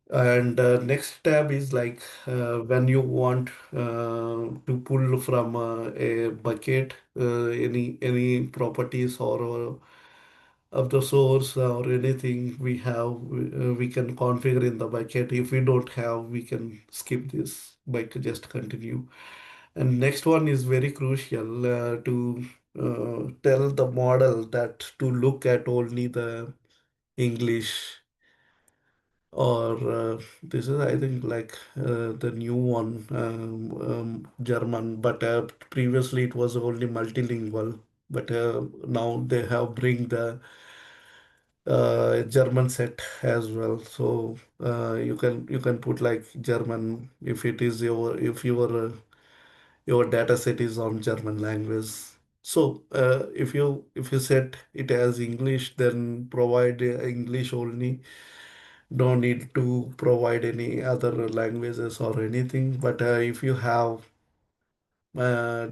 And next tab is like when you want to pull from a bucket any properties, or of the source, or anything we have, we can configure in the bucket. If we don't have, we can skip this by just continue. And next one is very crucial, to tell the model that to look at only the English, or this is, I think, like the new one, German, but previously it was only multilingual. But now they have bring the German set as well. So you can put like German if it is your data set is on German language. So if you set it as English, then provide English only. Don't need to provide any other languages or anything. But if you have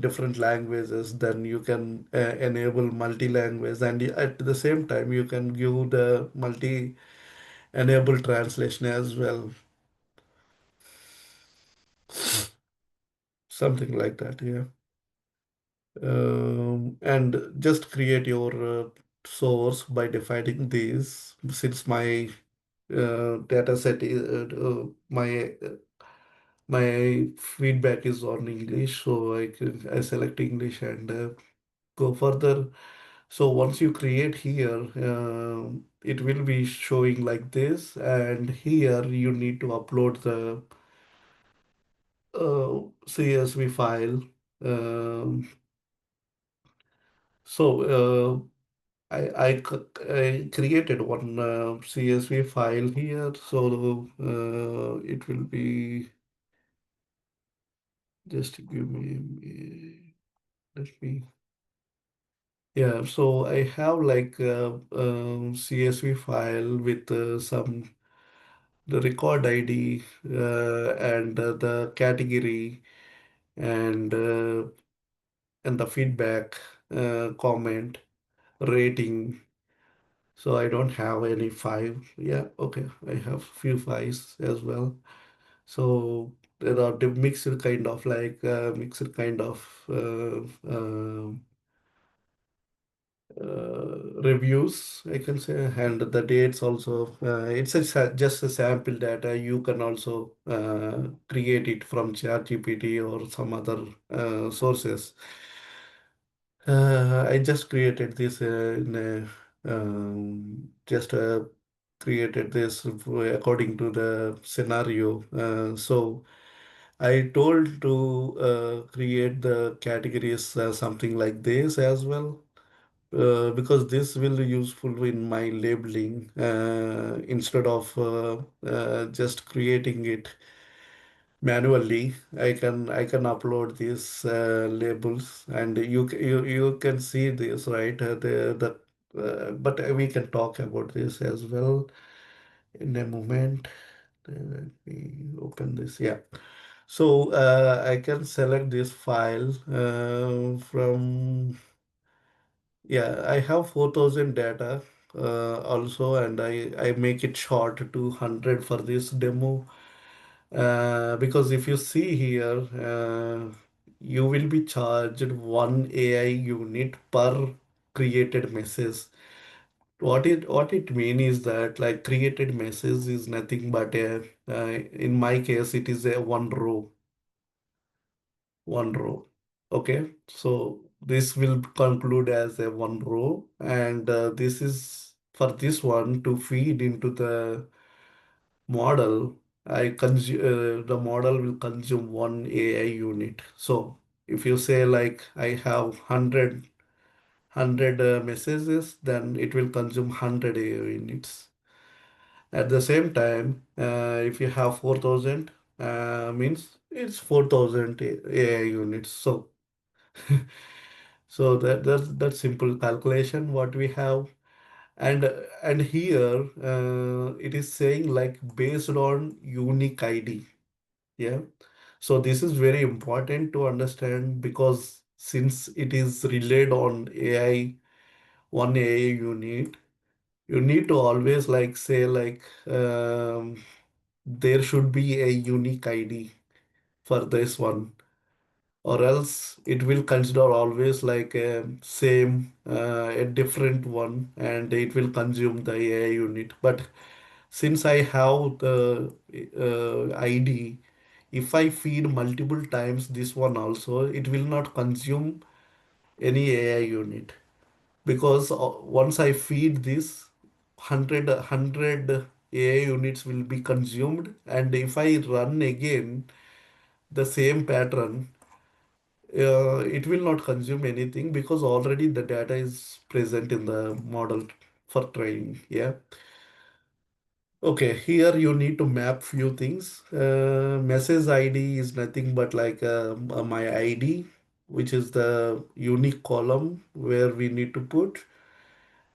different languages, then you can enable multi-language, and at the same time you can give the multi-enable translation as well, something like that. Yeah. And just create your source by defining this. Since my data set is my feedback is on English, so I select English and go further. So once you create here, it will be showing like this, and here you need to upload the CSV file. Um, so I created one CSV file here, so it will be just give me let me yeah. So I have like CSV file with some the record ID and the category and the feedback, comment, rating. So I don't have any five. Yeah, okay. I have few fives as well. So there are the mixed kind of like mixed kind of reviews, I can say, and the dates also. It's just a sample data. You can also create it from ChatGPT or some other sources. I just created this in a, just created this according to the scenario. So I told to create the categories something like this as well, because this will be useful in my labeling instead of just creating it manually. I can upload these labels, and you can see this, right? But we can talk about this as well in a moment. Let me open this. Yeah. So I can select this file from, yeah, I have 4,000 data also, and I make it short to 100 for this demo. Because if you see here, you will be charged one AI unit per created message. What it mean is that like created message is nothing but in my case it is a one row. Okay, so this will conclude as a one row, and this is for this one to feed into the model. I consume the model will consume one AI unit. So if you say like I have 100 messages, then it will consume 100 AI units. At the same time, if you have 4,000, means it's 4,000 AI units. So so that's simple calculation what we have. And here it is saying like based on unique ID. Yeah. So this is very important to understand, because since it is relayed on AI, one AI unit, you need to always like say like there should be a unique ID for this one, or else it will consider always like a same a different one, and it will consume the AI unit. But since I have the ID, if I feed multiple times this one also, it will not consume any AI unit, because once I feed this 100 AI units will be consumed, and if I run again the same pattern, it will not consume anything, because already the data is present in the model for training. Yeah. Okay, here you need to map few things. Message ID is nothing but like my ID, which is the unique column where we need to put.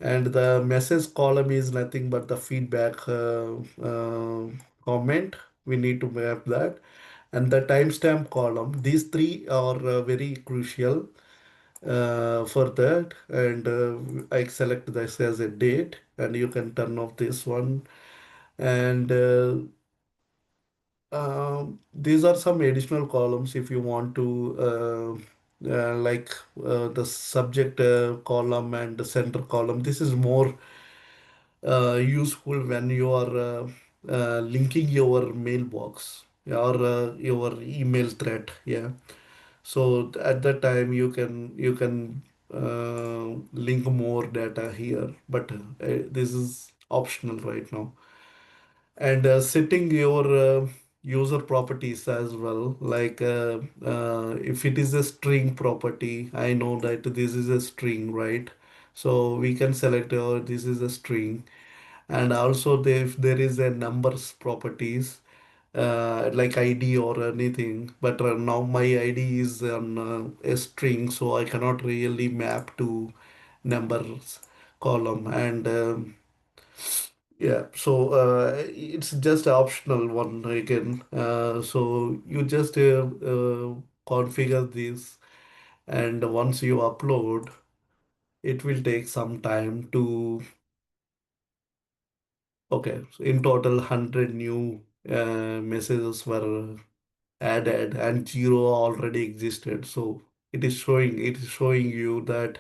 And the message column is nothing but the feedback comment. We need to map that. And the timestamp column, these three are very crucial for that. And I select this as a date, and you can turn off this one. And these are some additional columns if you want to like the subject column and the center column. This is more useful when you are linking your mailbox or your email thread. Yeah. So at that time you can link more data here, but this is optional right now. And setting your user properties as well, like if it is a string property, I know that this is a string, right? So we can select this is a string. And also if there is a numbers properties, like ID or anything, but now my ID is on a string, so I cannot really map to numbers column. And yeah, so it's just an optional one again. So you just configure this, and once you upload, it will take some time to. Okay, so in total, 100 new messages were added, and zero already existed. So it is showing you that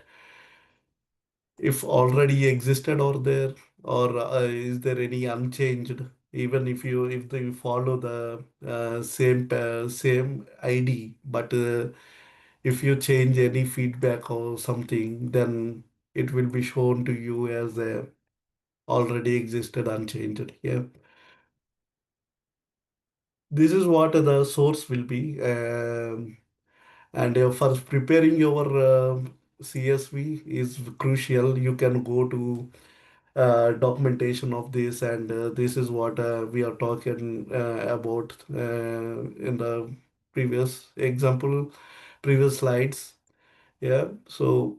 if already existed or there, or is there any unchanged, even if they follow the same ID, but if you change any feedback or something, then it will be shown to you as a already existed unchanged. Yeah, this is what the source will be. And for preparing your CSV is crucial. You can go to documentation of this, and this is what we are talking about in the previous example, previous slides. Yeah, so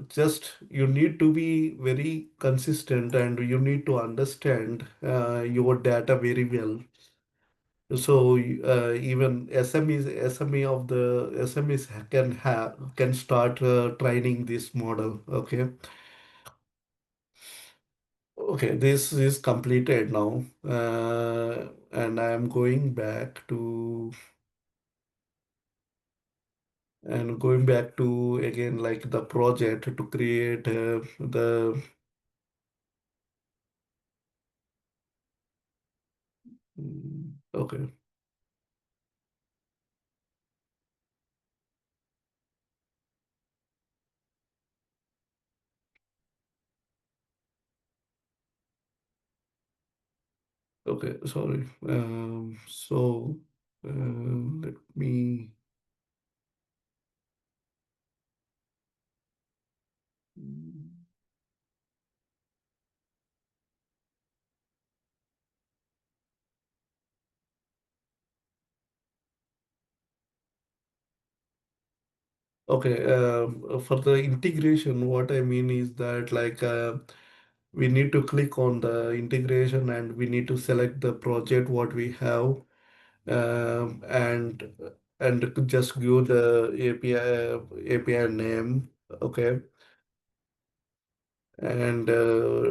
just you need to be very consistent, and you need to understand your data very well. So even SME of the SMEs can start training this model. Okay. Okay, this is completed now, and I am going back to again like the project to create the. Okay, okay, sorry. So let me. Okay, for the integration, what I mean is that like we need to click on the integration, and we need to select the project what we have, and just give the API name. Okay, and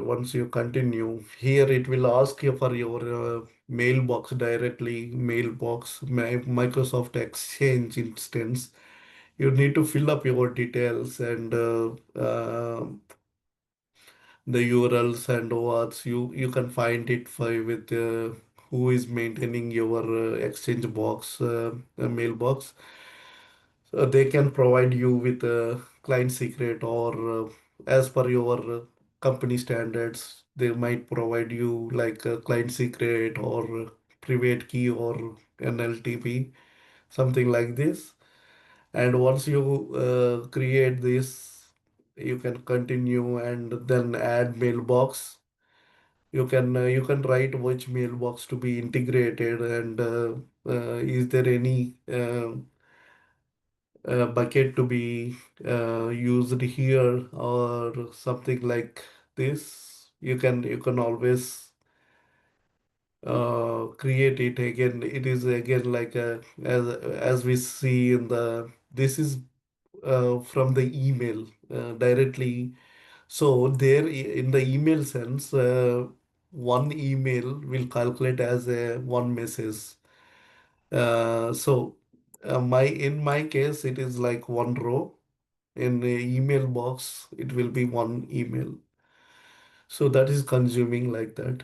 once you continue here, it will ask you for your mailbox directly, mailbox Microsoft Exchange instance. You need to fill up your details, and the URLs and OAuths. You can find it with who is maintaining your Exchange box, mailbox. They can provide you with a client secret, or as per your company standards, they might provide you like a client secret or private key or NLTP, something like this. And once you create this, you can continue and then add mailbox. You can write which mailbox to be integrated, and is there any bucket to be used here or something like this. You can always create it again. It is again like as we see in the this is from the email directly. So there in the email sense, one email will calculate as a one message. So my in my case, it is like one row. In the email box, it will be one email. So that is consuming like that.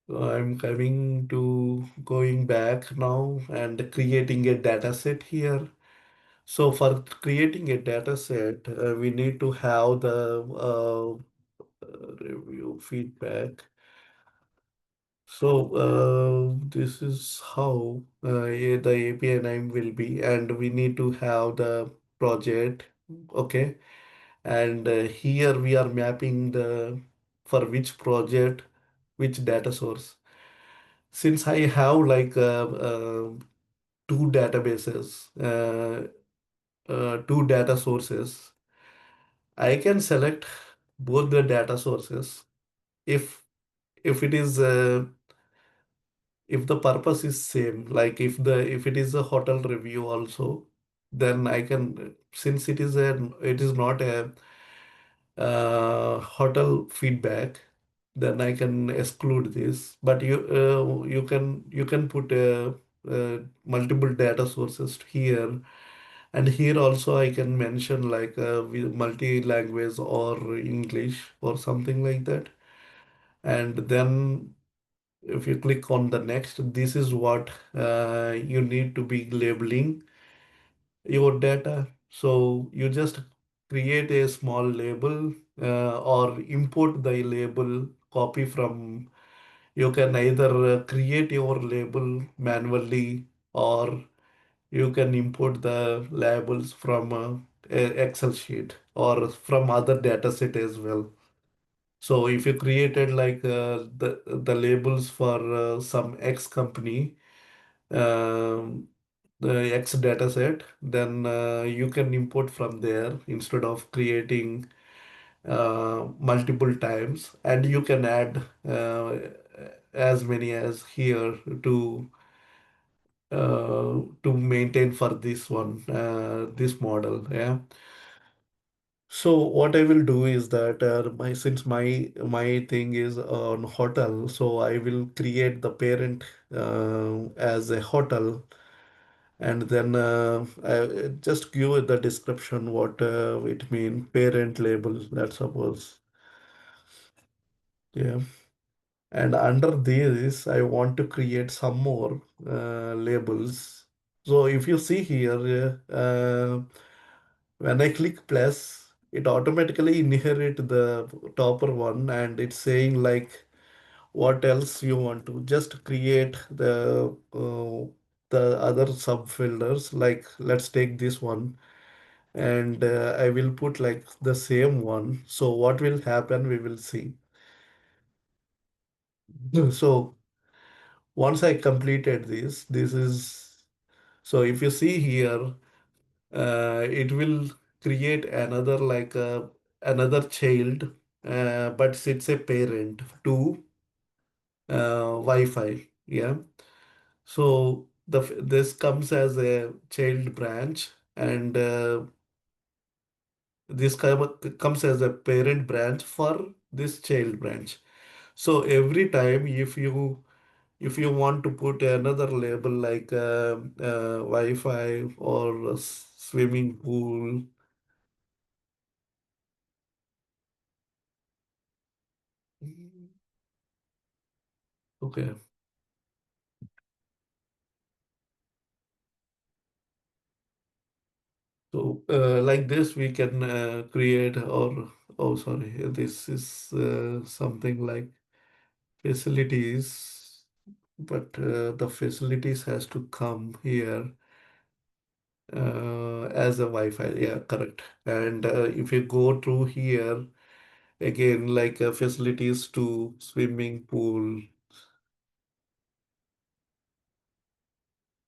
So I'm coming to going back now and creating a data set here. So for creating a data set, we need to have the review feedback. So this is how the API name will be, and we need to have the project. Okay, and here we are mapping the for which project, which data source. Since I have like two databases, two data sources, I can select both the data sources if if it is if the purpose is same, like if it is a hotel review also, then I can, since it is not a hotel feedback, then I can exclude this. But you can put multiple data sources here, and here also I can mention like multi-language or English or something like that. And then if you click on the next, this is what you need to be labeling your data. So you just create a small label or import the label, copy from, you can either create your label manually, or you can import the labels from a Excel sheet or from other data set as well. So if you created like the labels for some X company, um, the X data set, then you can import from there instead of creating multiple times, and you can add as many as here to maintain for this one, this model. Yeah. So what I will do is that my since my thing is on hotel, so I will create the parent as a hotel, and then I just give it the description what it mean parent label. Let's suppose, yeah. And under this, I want to create some more labels. So if you see here, when I click plus, it automatically inherit the topper one, and it's saying like what else you want to just create the other subfolders. Like let's take this one, and I will put like the same one. So what will happen? We will see. So once I completed this is, so if you see here, it will create another like another child, but it's a parent to Wi-Fi. Yeah. So this comes as a child branch, and comes as a parent branch for this child branch. So every time if you want to put another label like Wi-Fi or a swimming pool. Okay, so like this we can create, or oh sorry, this is something like facilities, but the facilities has to come here as a Wi-Fi. Yeah, correct. And if you go through here again, like facilities to swimming pool,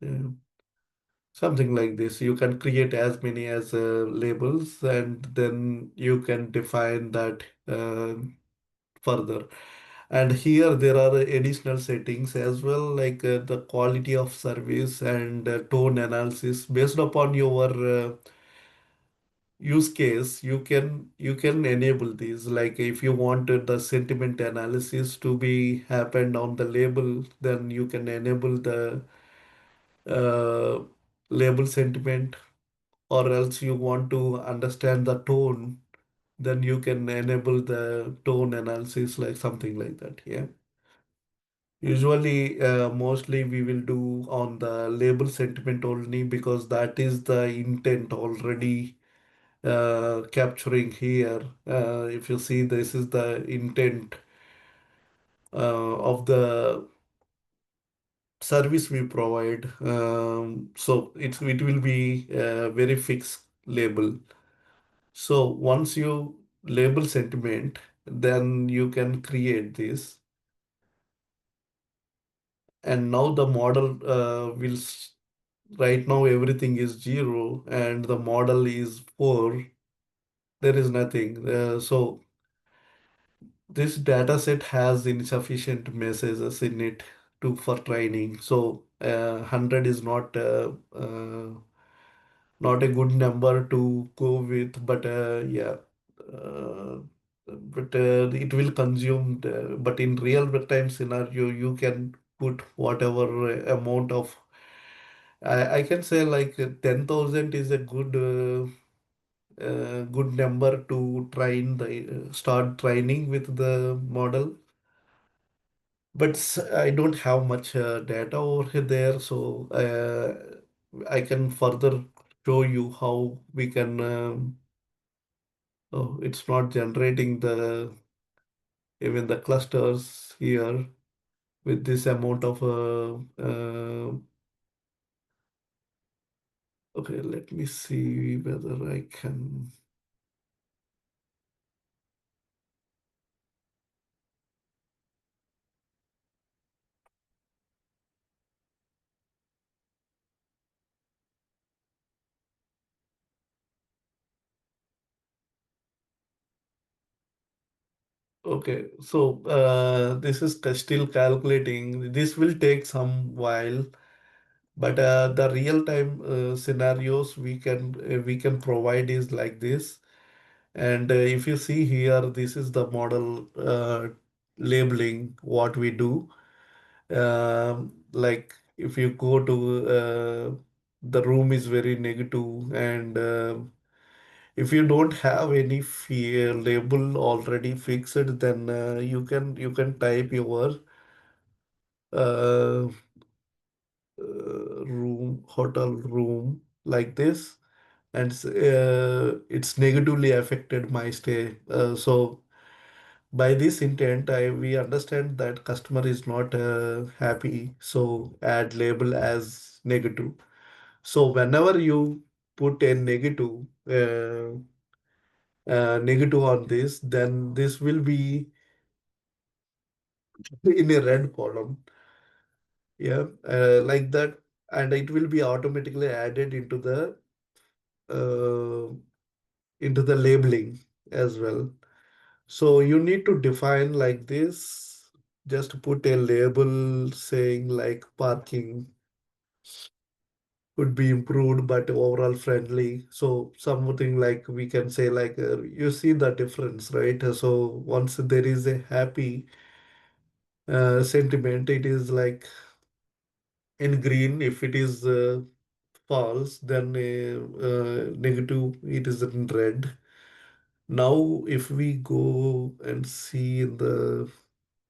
yeah, something like this. You can create as many as labels, and then you can define that further. And here there are additional settings as well, like the quality of service and tone analysis based upon your use case. You can enable these. Like if you wanted the sentiment analysis to be happened on the label, then you can enable the uh, label sentiment, or else you want to understand the tone, then you can enable the tone analysis, like something like that. Yeah. Usually, mostly we will do on the label sentiment only because that is the intent already capturing here. If you see, this is the intent of the service we provide. So it will be a very fixed label. So once you label sentiment, then you can create this. And now the model right now everything is 0 and the model is 4. There is nothing. So this data set has insufficient messages in it to for training. So 100 is not a good number to go with, but yeah, uh, but it will consume. But in real time scenario, you can put whatever amount of. I can say like 10,000 is a good number to train the start training with the model. But I don't have much data over there, so I can further show you how we can. Oh, it's not generating the even the clusters here with this amount of. Okay, let me see whether I can. Okay, so this is still calculating. This will take some while, but the real-time scenarios we can provide is like this. And if you see here, this is the model labeling what we do. Like if you go to the room is very negative, and if you don't have any fear label already fixed, then you can type your uh, room, hotel room like this, and it's negatively affected my stay. So by this intent, we understand that customer is not happy, so add label as negative. So whenever you put a negative on this, then this will be in a red column. Yeah, like that, and it will be automatically added uh, into the labeling as well. So you need to define like this. Just put a label saying like parking could be improved, but overall friendly. So something like we can say like you see the difference, right? So once there is a happy sentiment, it is like in green. If it is false, then negative, it is in red. Now, if we go and see in the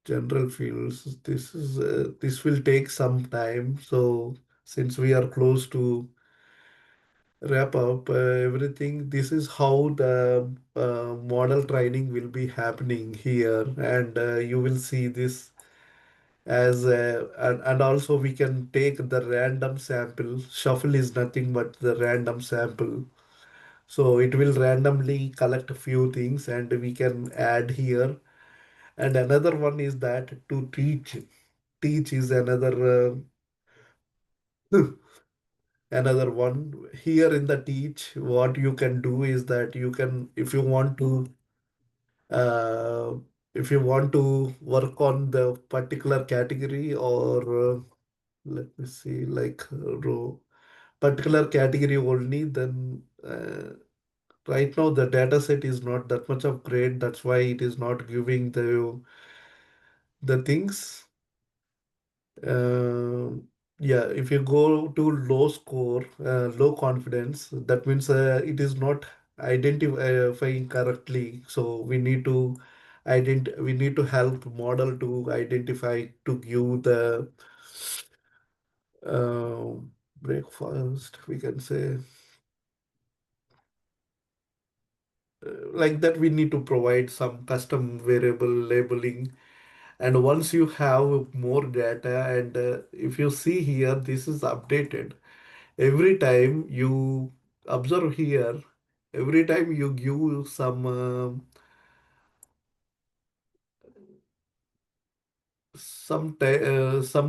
general fields, this will take some time. So since we are close to wrap up everything, this is how the model training will be happening here, and you will see this as and also we can take the random sample. Shuffle is nothing but the random sample. So it will randomly collect a few things and we can add here. And another one is that to teach. Teach is another one. Here in the teach, what you can do is that you can, uh, if you want to work on the particular category, or let me see, like row particular category only, then right now the data set is not that much of great. That's why it is not giving the things. Uh, yeah, if you go to low score, low confidence, that means it is not. identifying correctly. So we need to help model to identify to give the uh, breakfast, we can say. Like that, we need to provide some custom variable labeling. And once you have more data, and if you see here, this is updated every time you observe here, every time you give some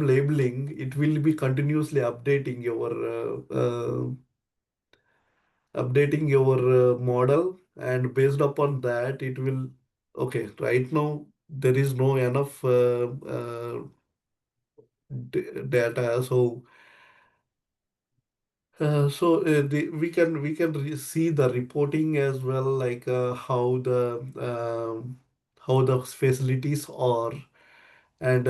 labeling, it will be continuously updating your model, and based upon that it will, okay, right now there is no enough data. So we can see the reporting as well, like how the facilities are, and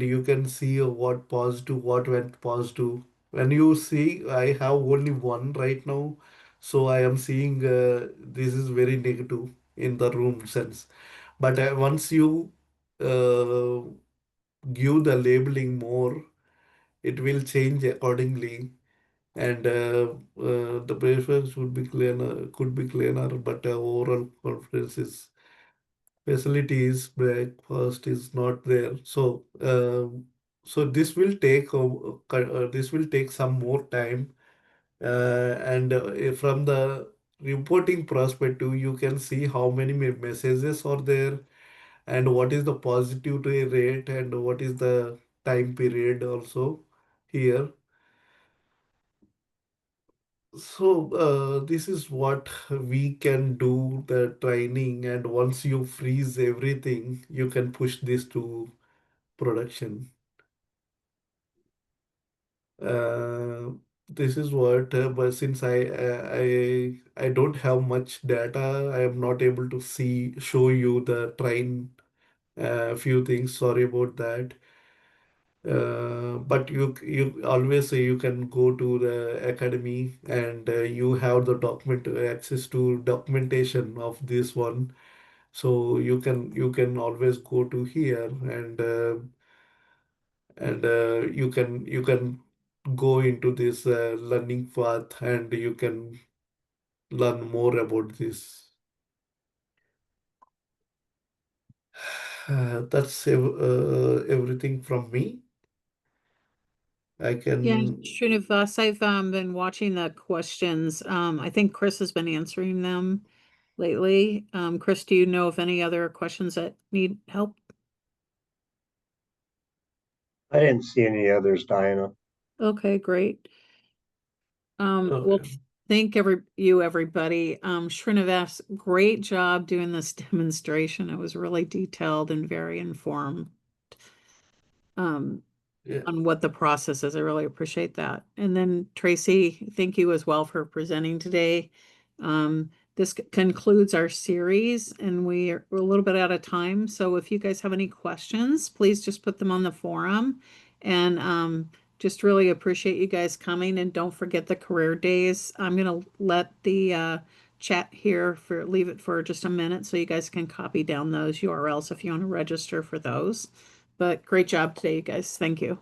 you can see what positive, what went positive. When you see, I have only one right now, so I am seeing this is very negative in the room sense. But once you uh, give the labeling more, it will change accordingly, and the breakfast would be cleaner, could be cleaner, but overall conference is facilities breakfast is not there. So this will take this will take some more time, and from the reporting perspective, you can see how many messages are there, and what is the positivity rate, and what is the time period also here. So this is what we can do the training, and once you freeze everything, you can push this to production. Uh, this is what, but since I don't have much data, I am not able to show you the train few things. Sorry about that. But you always say you can go to the academy, and you have the document access to documentation of this one. So you can always go to here, and you can go into this learning path, and you can learn more about this. That's everything from me. I Yeah, can. Srinivas, I've been watching the questions. I think Chris has been answering them lately. Chris, do you know of any other questions that need help? I didn't see any others, Diana. Okay, great. Well, Okay. thank everybody. Srinivas, great job doing this demonstration. It was really detailed and very informed. Um, Yeah. on what the process is. I really appreciate that. And then Tracy, thank you as well for presenting today. This concludes our series, and we're a little bit out of time. So if you guys have any questions, please just put them on the forum. And just really appreciate you guys coming. And don't forget the career days. I'm gonna let the chat here leave it for just a minute so you guys can copy down those URLs if you want to register for those. But great job today, you guys. Thank you.